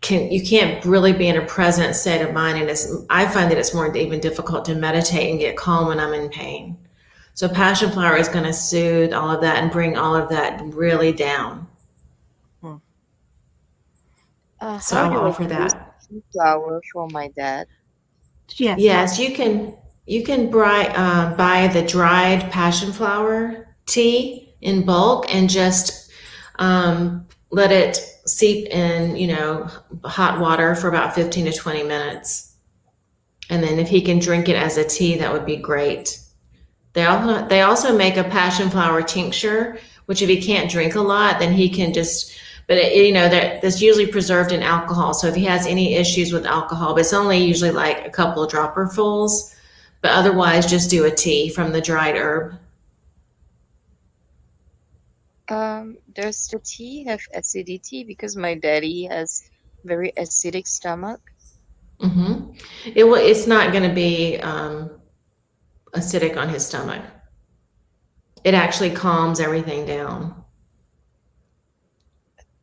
can't really be in a present state of mind. And I find that it's more even difficult to meditate and get calm when I'm in pain. So passion flower is going to soothe all of that and bring all of that really down. So How I'll do I offer use that. flower for my dad? Yes, you can buy the dried passion flower tea in bulk and just let it seep in, hot water for about 15 to 20 minutes. And then if he can drink it as a tea, that would be great. They also make a passion flower tincture, which if he can't drink a lot, then he can just, but that's usually preserved in alcohol. So if he has any issues with alcohol, but it's only usually like a couple of dropperfuls, but otherwise just do a tea from the dried herb. Does the tea have acidity? Because my daddy has very acidic stomach. Mm-hmm. It's not going to be acidic on his stomach. It actually calms everything down.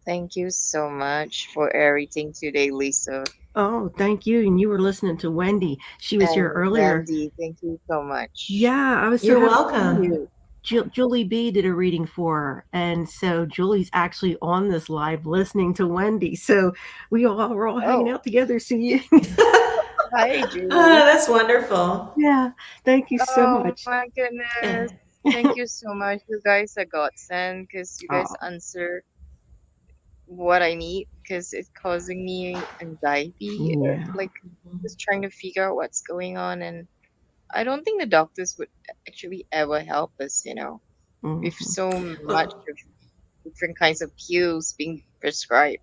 Thank you so much for everything today, Lisa. Oh, thank you. And you were listening to Wendy. She was here And earlier. Wendy, thank you so much. Yeah, I was so You're happy. welcome. Julie B did a reading for her. And so Julie's actually on this live listening to Wendy. So we're all hanging out together. See you. Hi, Julie. That's wonderful. Yeah. Thank you so much. Oh my goodness. Thank you so much. You guys are godsend because you guys answer what I need because it's causing me anxiety. Yeah. Like just trying to figure out what's going on, and I don't think the doctors would actually ever help us, with so much of different kinds of pills being prescribed.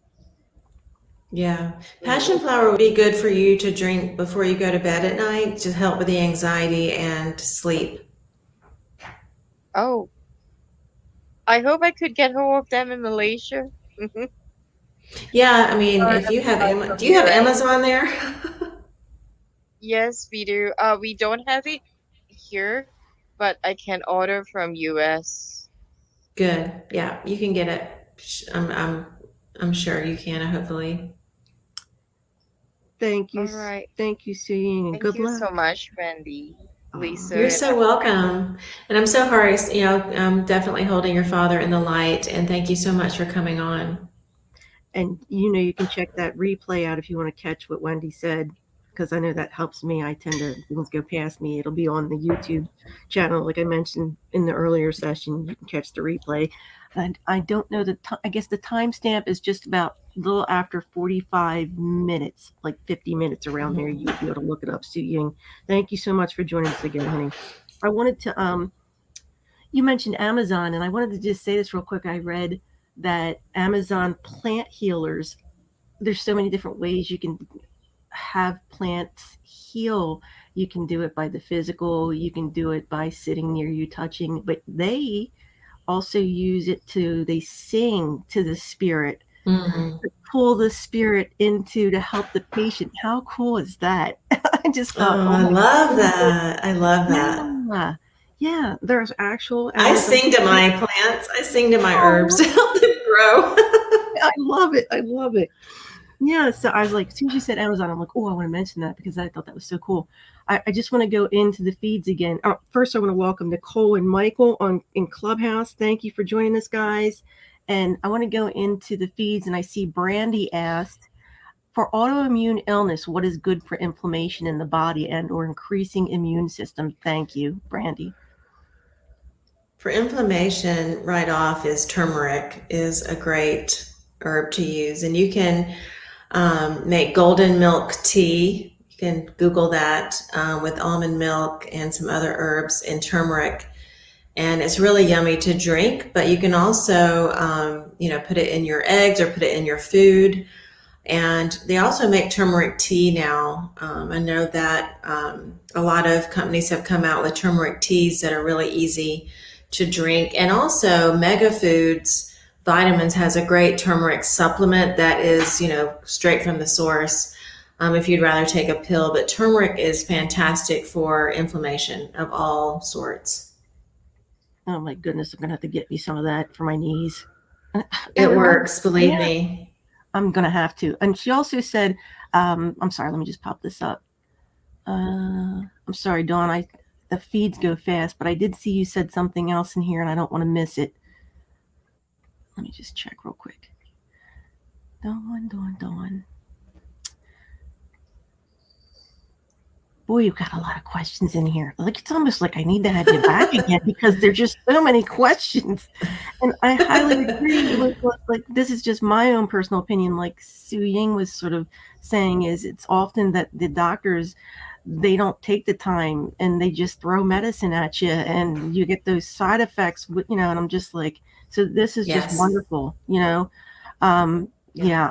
Yeah. Passion flower would be good for you to drink before you go to bed at night to help with the anxiety and sleep. Oh, I hope I could get hold of them in Malaysia. Yeah, I mean, if you have, From do you have US. Amazon there? Yes, we do. We don't have it here, but I can order from US. Good. Yeah, you can get it. I'm sure you can, hopefully. Thank you. All right. Thank you, Suying, and Thank good you luck. so much, Wendy, Lisa, You're and so welcome. And I'm so sorry, I'm definitely holding your father in the light. And thank you so much for coming on. And you can check that replay out if you want to catch what Wendy said, because I know that helps me. I tend to, things go past me. It'll be on the YouTube channel, like I mentioned in the earlier session. You can catch the replay. And I don't know I guess the timestamp is just about a little after 45 minutes, like 50 minutes around there. You'll be able to look it up. Su Ying, thank you so much for joining us again, honey. I wanted to, you mentioned Amazon, and I wanted to just say this real quick. I read that Amazon plant healers, there's so many different ways you can have plants heal. You can do it by the physical, you can do it by sitting near you, touching, but they also use it they sing to the spirit, Mm. to pull the spirit to help the patient. How cool is that? I just thought, Oh, oh I my love goodness. that. I love that. Yeah, there's actual I Amazon. sing to my plants. I sing to my herbs Oh, to help them grow. I love it. I love it. Yeah, so I was like, as soon as you said Amazon, I'm like, oh, I want to mention that because I thought that was so cool. I just want to go into the feeds again. First, I want to welcome Nicole and Michael in Clubhouse. Thank you for joining us, guys. And I want to go into the feeds, and I see Brandy asked, for autoimmune illness, what is good for inflammation in the body and or increasing immune system? Thank you, Brandy. For inflammation, right off is turmeric is a great herb to use, and you can make golden milk tea. You can Google that with almond milk and some other herbs and turmeric, and it's really yummy to drink. But you can also, put it in your eggs or put it in your food. And they also make turmeric tea now. I know that a lot of companies have come out with turmeric teas that are really easy to drink. And also Mega Foods Vitamins has a great turmeric supplement that is, straight from the source. If you'd rather take a pill, but turmeric is fantastic for inflammation of all sorts. Oh my goodness, I'm gonna have to get me some of that for my knees. It works, believe me. I'm gonna have to. And she also said, I'm sorry, let me just pop this up. I'm sorry, Dawn, the feeds go fast, but I did see you said something else in here and I don't want to miss it. Let me just check real quick. Dawn. Boy, you've got a lot of questions in here. Like, it's almost like I need to have you back again because there's just so many questions. And I highly agree with like, this is just my own personal opinion. Like Su Ying was sort of saying, is it's often that the doctors, they don't take the time and they just throw medicine at you and you get those side effects, and I'm just like, so this is just wonderful, Yeah,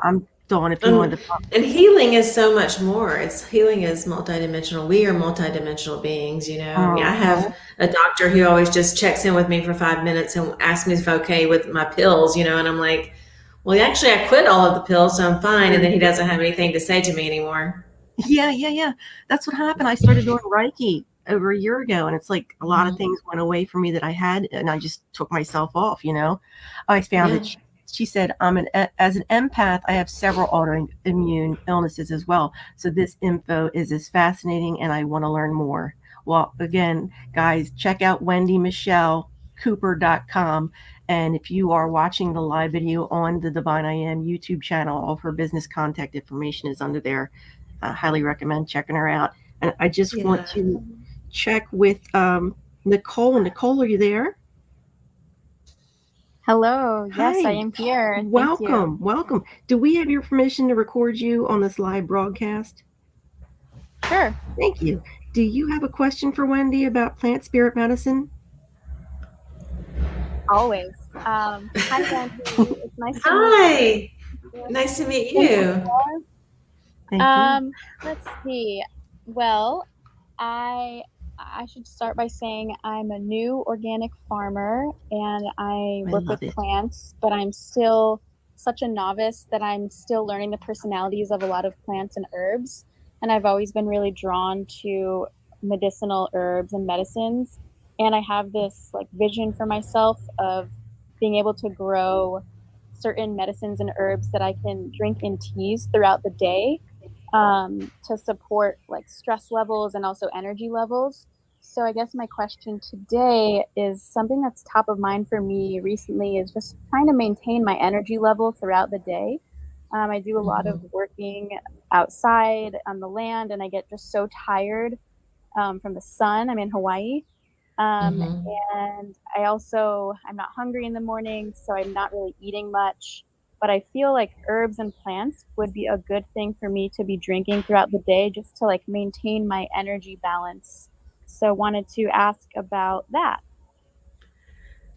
I'm Dawn, if you wanted to. And healing is so much more. Healing is multidimensional. We are multidimensional beings, I mean, I have a doctor who always just checks in with me for 5 minutes and asks me if I'm okay with my pills, and I'm like, well, actually I quit all of the pills, so I'm fine. And then he doesn't have anything to say to me anymore. Yeah. That's what happened. I started doing Reiki over a year ago, and it's like a lot of things went away from me that I had, and I just took myself off, I found that she said, as an empath, I have several autoimmune illnesses as well. So this info is as fascinating and I want to learn more. Well, again, guys, check out WendyMichelleCooper.com. And if you are watching the live video on the Divine I Am YouTube channel, all of her business contact information is under there. I highly recommend checking her out. And I just want to check with Nicole. Nicole, are you there? Hello. Yes, Hi. I am here. Welcome. Do we have your permission to record you on this live broadcast? Sure. Thank you. Do you have a question for Wendy about plant spirit medicine? Always. Hi, Wendy. It's nice to meet you. Nice to meet Thank you. Thank you. Let's see. Well, I I should start by saying I'm a new organic farmer and I I work love with it. plants, but I'm still such a novice that I'm still learning the personalities of a lot of plants and herbs. And I've always been really drawn to medicinal herbs and medicines. And I have this like vision for myself of being able to grow certain medicines and herbs that I can drink in teas throughout the day, to support like stress levels and also energy levels. So I guess my question today is something that's top of mind for me recently is just trying to maintain my energy level throughout the day. I do a lot of Mhm. working outside on the land, and I get just so tired from the sun. I'm in Hawaii. Um, Mhm. and I'm not hungry in the morning, so I'm not really eating much. But I feel like herbs and plants would be a good thing for me to be drinking throughout the day just to like maintain my energy balance. So wanted to ask about that.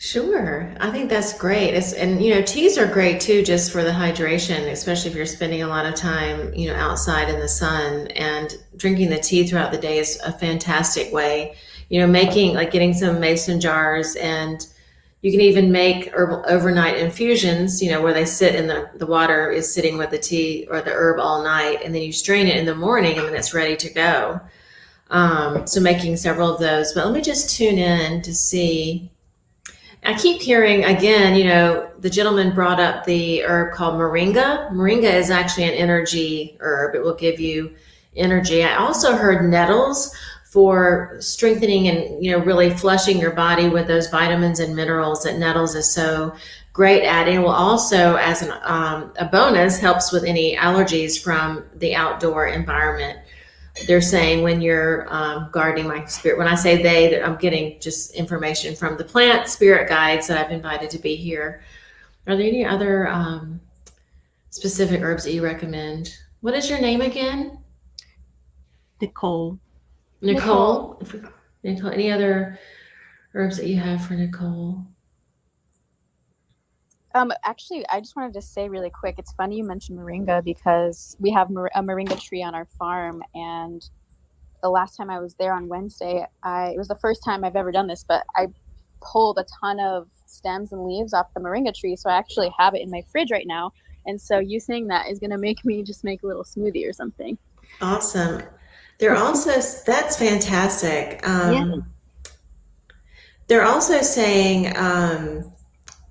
Sure. I think that's great. And teas are great too, just for the hydration, especially if you're spending a lot of time, outside in the sun, and drinking the tea throughout the day is a fantastic way. Making like getting some mason jars, and you can even make herbal overnight infusions, where they sit in the water is sitting with the tea or the herb all night, and then you strain it in the morning and then it's ready to go. So making several of those. But let me just tune in to see. I keep hearing again, the gentleman brought up the herb called moringa. Moringa is actually an energy herb. It will give you energy. I also heard nettles for strengthening and, really flushing your body with those vitamins and minerals that nettles is so great at. It will also, as a bonus, helps with any allergies from the outdoor environment. They're saying when you're guarding my spirit, when I say they, that I'm getting just information from the plant spirit guides that I've invited to be here. Are there any other specific herbs that you recommend? What is your name again? Nicole. Nicole. Nicole. Nicole, any other herbs that you have for Nicole? Actually, I just wanted to say really quick, it's funny you mentioned moringa because we have a moringa tree on our farm, and the last time I was there on Wednesday, it was the first time I've ever done this, but I pulled a ton of stems and leaves off the moringa tree, so I actually have it in my fridge right now. And so you saying that is going to make me just make a little smoothie or something. Awesome. They're also, that's fantastic. Yeah. They're also saying,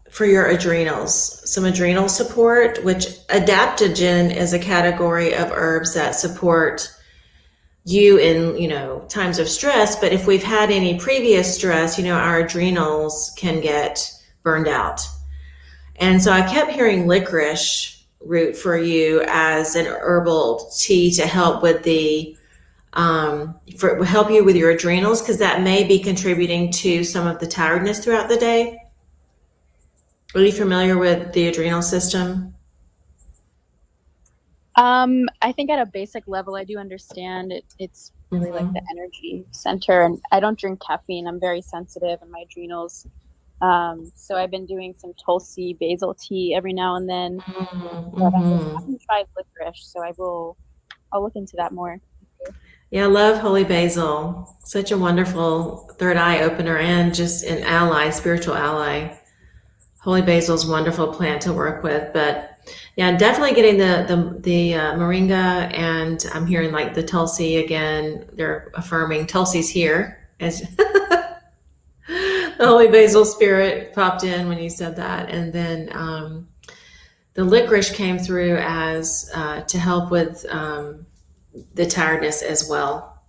for your adrenals, some adrenal support, which adaptogen is a category of herbs that support you in, times of stress. But if we've had any previous stress, our adrenals can get burned out. And so I kept hearing licorice root for you as an herbal tea to help with help you with your adrenals, because that may be contributing to some of the tiredness throughout the day. Are you familiar with the adrenal system? I think at a basic level, I do understand it. It's really like the Mm-hmm. energy center, and I don't drink caffeine. I'm very sensitive, and my adrenals. So I've been doing some Tulsi basil tea every now and then, but I Mm-hmm. haven't tried licorice, so I'll look into that more. Yeah, I love holy basil. Such a wonderful third eye opener and just an ally, spiritual ally. Holy basil is a wonderful plant to work with, but yeah, definitely getting the moringa, and I'm hearing like the Tulsi again. They're affirming Tulsi's here as the holy basil spirit popped in when you said that, and then the licorice came through as to help with the tiredness as well.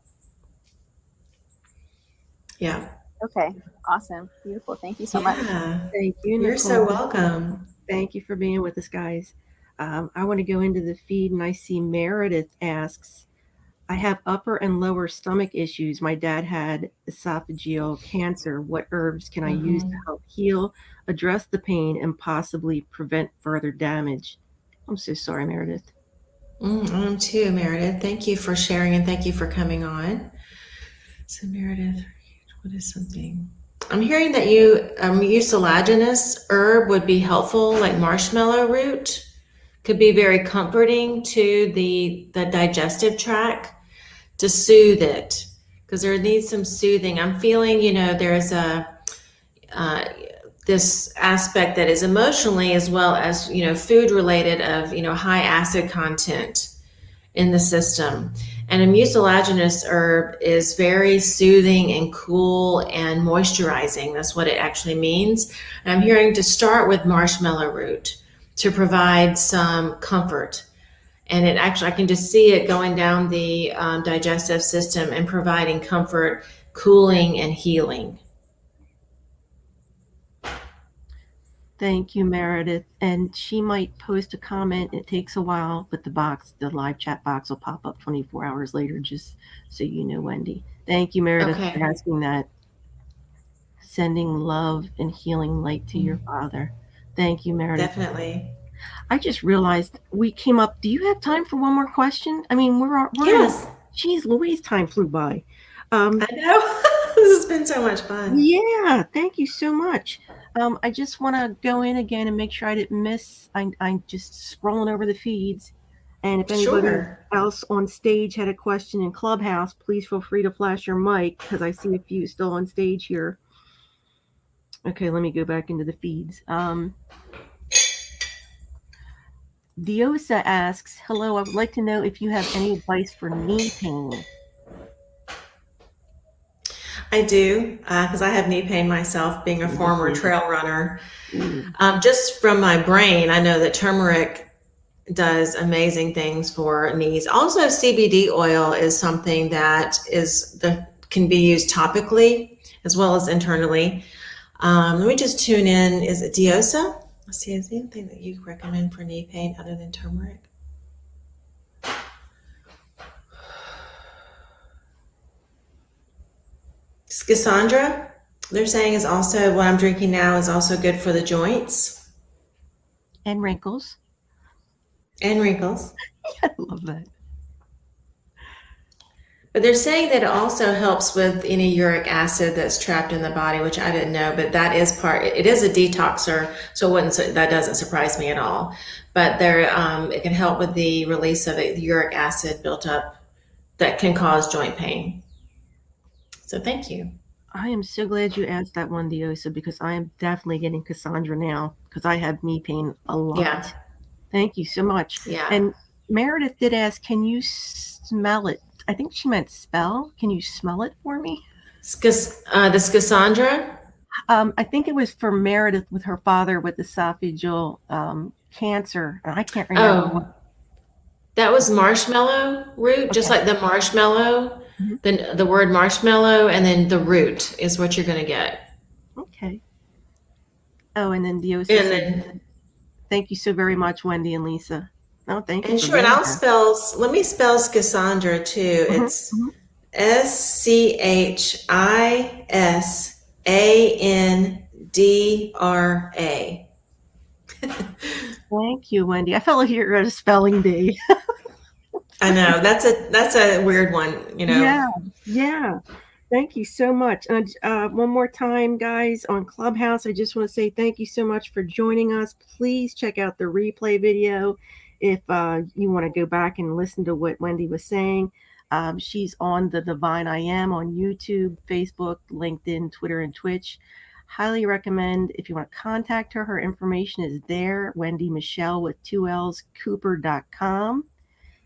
Yeah. Okay, awesome, beautiful. Thank you so much. Yeah. Thank you, You're so Nicole. welcome. Thank you for being with us, guys. I want to go into the feed, and I see Meredith asks, I have upper and lower stomach issues. My dad had esophageal cancer. What herbs can I use to Mhm. help heal, address the pain, and possibly prevent further damage? I'm so sorry, Meredith. I'm too, Meredith. Thank you for sharing, and thank you for coming on. So, Meredith, what is something? I'm hearing that you mucilaginous herb would be helpful, like marshmallow root, could be very comforting to the digestive tract to soothe it, because there needs some soothing. I'm feeling, there's uh, this aspect that is emotionally as well as, food related of, high acid content in the system. And a mucilaginous herb is very soothing and cool and moisturizing. That's what it actually means. And I'm hearing to start with marshmallow root to provide some comfort. And it actually, I can just see it going down the digestive system and providing comfort, cooling, and healing. Thank you, Meredith. And she might post a comment. It takes a while, but the live chat box will pop up 24 hours later, just so you know, Wendy. Thank you, Meredith, for asking that. Sending love and healing light to your father. Thank you, Meredith. Definitely. I just realized we came up. Do you have time for one more question? I mean, we're yes. Geez, Louise, time flew by. I know. This has been so much fun. Yeah, thank you so much. I just want to go in again and make sure I didn't miss. I'm just scrolling over the feeds. And if anybody else on stage had a question in Clubhouse, please feel free to flash your mic, because I see a few still on stage here. Okay, let me go back into the feeds. Diosa asks, hello, I would like to know if you have any advice for knee pain. I do, because I have knee pain myself, being a former trail runner. Just from my brain, I know that turmeric does amazing things for knees. Also, CBD oil is something that can be used topically as well as internally. Let me just tune in. Is it Diosa? Let's see, is there anything that you recommend for knee pain other than turmeric? Cassandra, they're saying is also, what I'm drinking now is also good for the joints. And wrinkles. And wrinkles. I love that. But they're saying that it also helps with any uric acid that's trapped in the body, which I didn't know, but that is it is a detoxer, so that doesn't surprise me at all. But it can help with the release of the uric acid built up that can cause joint pain. So thank you. I am so glad you asked that one, Diosa, because I am definitely getting Cassandra now, because I have knee pain a lot. Yeah. Thank you so much. Yeah. And Meredith did ask, can you smell it? I think she meant spell. Can you smell it for me? This Cassandra? I think it was for Meredith with her father with esophageal cancer. I can't remember. Oh, that was marshmallow root, just like the marshmallow. Mm-hmm. Then the word marshmallow, and then the root is what you're going to get. Okay. Oh, and then Diosa. Thank you so very much, Wendy and Lisa. Oh, thank you. And sure, and let me spell Cassandra too. Mm-hmm. It's SCHISANDRA. Thank you, Wendy. I felt like you were at a spelling bee. I know that's a weird one, Yeah. Thank you so much. And one more time, guys, on Clubhouse, I just want to say thank you so much for joining us. Please check out the replay video if you want to go back and listen to what Wendy was saying. She's on the Divine I Am on YouTube, Facebook, LinkedIn, Twitter, and Twitch. Highly recommend if you want to contact her. Her information is there, Wendy Michelle with 2 L's, Cooper.com.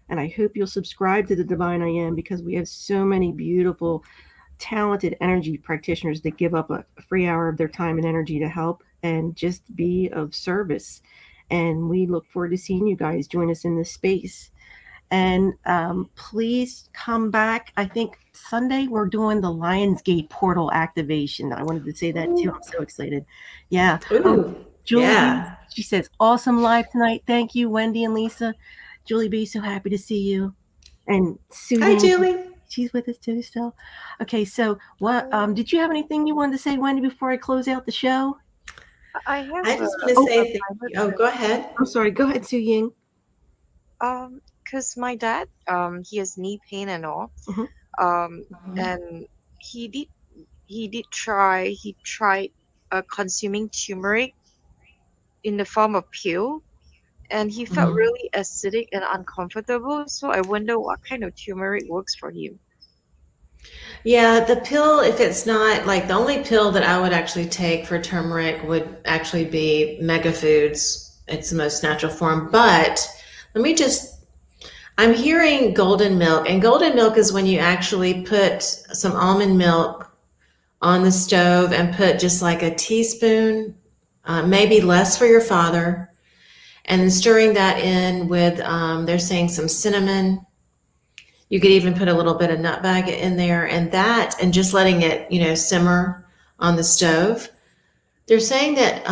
And I hope you'll subscribe to the Divine I Am, because we have so many beautiful, talented energy practitioners that give up a free hour of their time and energy to help and just be of service. And we look forward to seeing you guys join us in this space. And please come back. I think Sunday we're doing the Lionsgate portal activation. I wanted to say that too. I'm so excited. Yeah. Julie, she says, awesome live tonight. Thank you, Wendy and Lisa. Julie B, so happy to see you. And Sue. Hi, Julie. She's with us too still. Okay, so what did you have anything you wanted to say, Wendy, before I close out the show? I just want to say thank you. Oh, go ahead. I'm sorry. Go ahead, Sue Ying. Because my dad, he has knee pain and all. Mm-hmm. And he tried consuming turmeric in the form of pill. and he felt Mhm. really acidic and uncomfortable. So I wonder what kind of turmeric works for him. Yeah, the pill, if it's not like the only pill that I would actually take for turmeric would actually be Mega Foods. It's the most natural form. But let me just, I'm hearing golden milk, and golden milk is when you actually put some almond milk on the stove and put just like a teaspoon, maybe less for your father, and then stirring that in with, they're saying some cinnamon. You could even put a little bit of nutmeg in there, and just letting it, simmer on the stove. They're saying that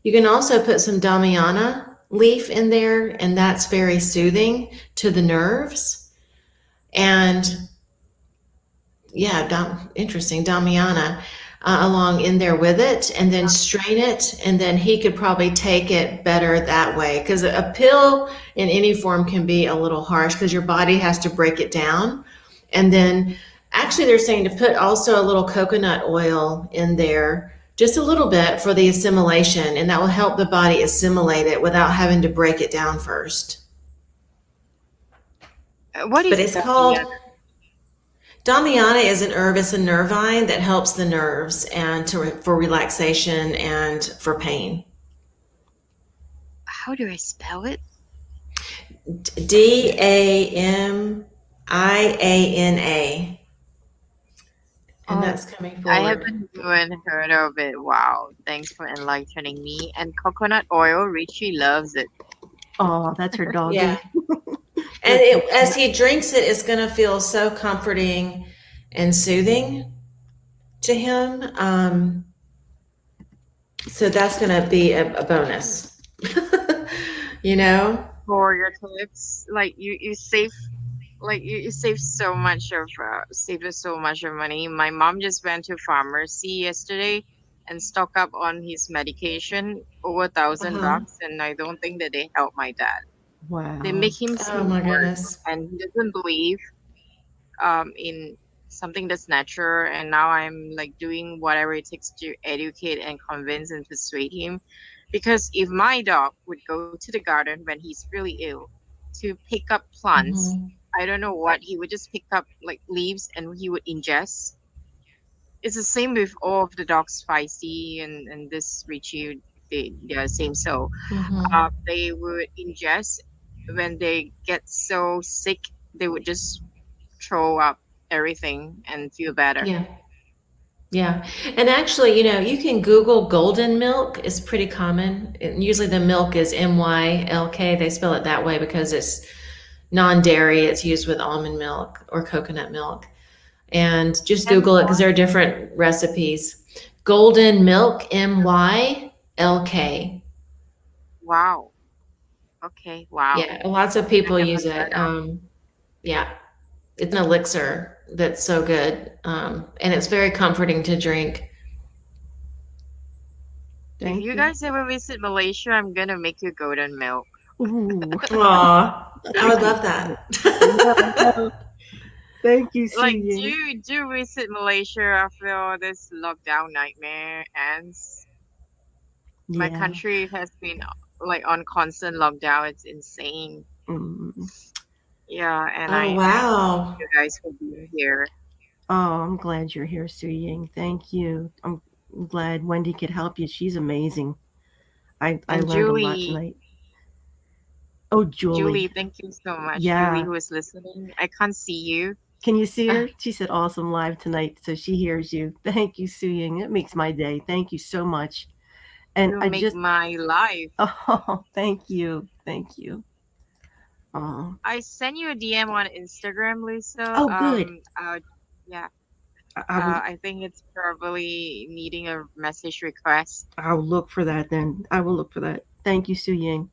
you can also put some Damiana leaf in there, and that's very soothing to the nerves. And yeah, interesting, Damiana along in there with it, and then strain it, and then he could probably take it better that way. Because a pill in any form can be a little harsh because your body has to break it down. And then actually they're saying to put also a little coconut oil in there, just a little bit for the assimilation, and that will help the body assimilate it without having to break it down first. What But is it's Damiana? called Damiana is an herb, it's a nervine that helps the nerves and for relaxation and for pain. How do I spell it? Damiana. And Oh, that's coming I forward. haven't even heard of it. Wow, thanks for enlightening me. And coconut oil, Richie loves it. Oh, that's her Yeah. doggy. And as he drinks it, it's going to feel so comforting and soothing to him. So that's going to be a bonus. you know? For your tips, like you save, like you save so much of save us so much of money. My mom just went to pharmacy yesterday and stock up on his medication over Uh-huh. $1,000, and I don't think that they help my dad. They Wow. make him Oh seem my worse, goodness. and he doesn't believe in something that's natural. And now I'm like doing whatever it takes to educate and convince and persuade him, because if my dog would go to the garden when he's really ill to pick up plants, Hmm. I don't know what he would just pick up, like leaves, and he would ingest. It's the same with all of the dogs, Feisty and this Richie. They are the same. So Hmm. they would ingest. When they get so sick, they would just throw up everything and feel better. Yeah. Yeah. And actually, you can Google golden milk. It's pretty common. Usually the milk is MYLK. They spell it that way because it's non-dairy. It's used with almond milk or coconut milk. And just And Google it because there are different recipes. Golden milk, MYLK. wow. Okay. Wow. Yeah, lots of I people never use heard it. of. Yeah, it's an elixir that's so good. And it's very comforting to drink. If Thank you you. guys ever visit Malaysia, I'm gonna make you golden milk. Ooh. Aw, I would love that. Thank you, Like, Suyin. do visit Malaysia after this lockdown nightmare ends. My Yeah. country has been like on constant lockdown. It's insane. Mm. Yeah, and Oh, I thank wow. you guys for being here. Oh, I'm glad you're here, Suying. Thank you. I'm glad Wendy could help you. She's amazing. I And learned a lot Julie, tonight. Oh, Julie. Julie, thank you so much. Julie, Yeah. who is listening. I can't see you. Can you see her? She said awesome live tonight, so she hears you. Thank you, Suying. It makes my day. Thank you so much. And You I make just, my life. oh, thank you. Thank you. Oh, I sent you a DM on Instagram, Lisa. oh good. Yeah. I will I think it's probably needing a message request. I'll look for that then. I will look for that. Thank you, Suying.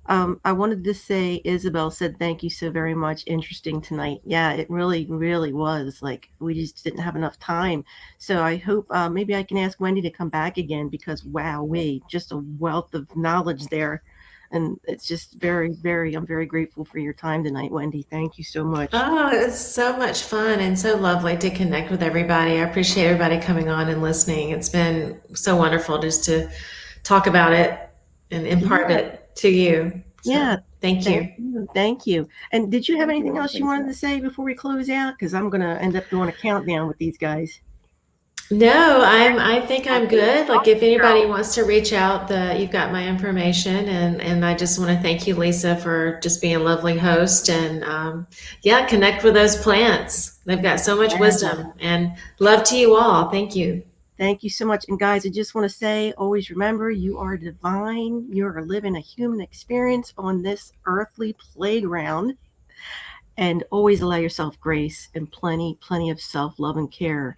I wanted to say Isabel said thank you so very much. Interesting tonight. Yeah, it really, really was. Like we just didn't have enough time. So I hope maybe I can ask Wendy to come back again because wow, we just a wealth of knowledge there. And it's just very, very, I'm very grateful for your time tonight, Wendy. Thank you so much. Oh, it's so much fun and so lovely to connect with everybody. I appreciate everybody coming on and listening. It's been so wonderful just to talk about it and impart it to you. So, Yeah. thank you. Thank you. And did you have anything else you Thanks, wanted to say before we close out? Because I'm going to end up doing a countdown with these guys. No, I think I'm good. Like if anybody wants to reach out, you've got my information, and I just want to thank you, Lisa, for just being a lovely host, and yeah, connect with those plants. They've got so much wisdom, and love to you all. Thank you. Thank you so much. And guys, I just want to say, always remember, you are divine. You're living a human experience on this earthly playground, and always allow yourself grace and plenty of self-love and care.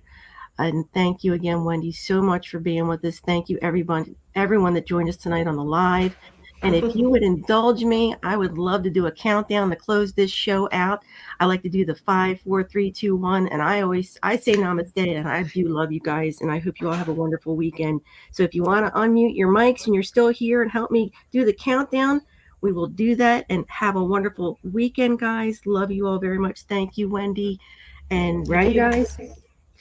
And thank you again, Wendy, so much for being with us. Thank you, everyone that joined us tonight on the live. And if you would indulge me, I would love to do a countdown to close this show out. I like to do the 5, 4, 3, 2, 1. And I say namaste, and I do love you guys. And I hope you all have a wonderful weekend. So if you want to unmute your mics and you're still here and help me do the countdown, we will do that. And have a wonderful weekend, guys. Love you all very much. Thank you, Wendy. And ready, guys?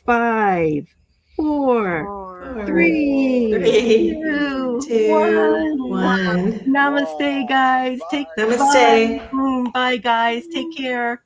5, 4, 3, 2, 1. Namaste, guys. Namaste. Bye, guys. Take care.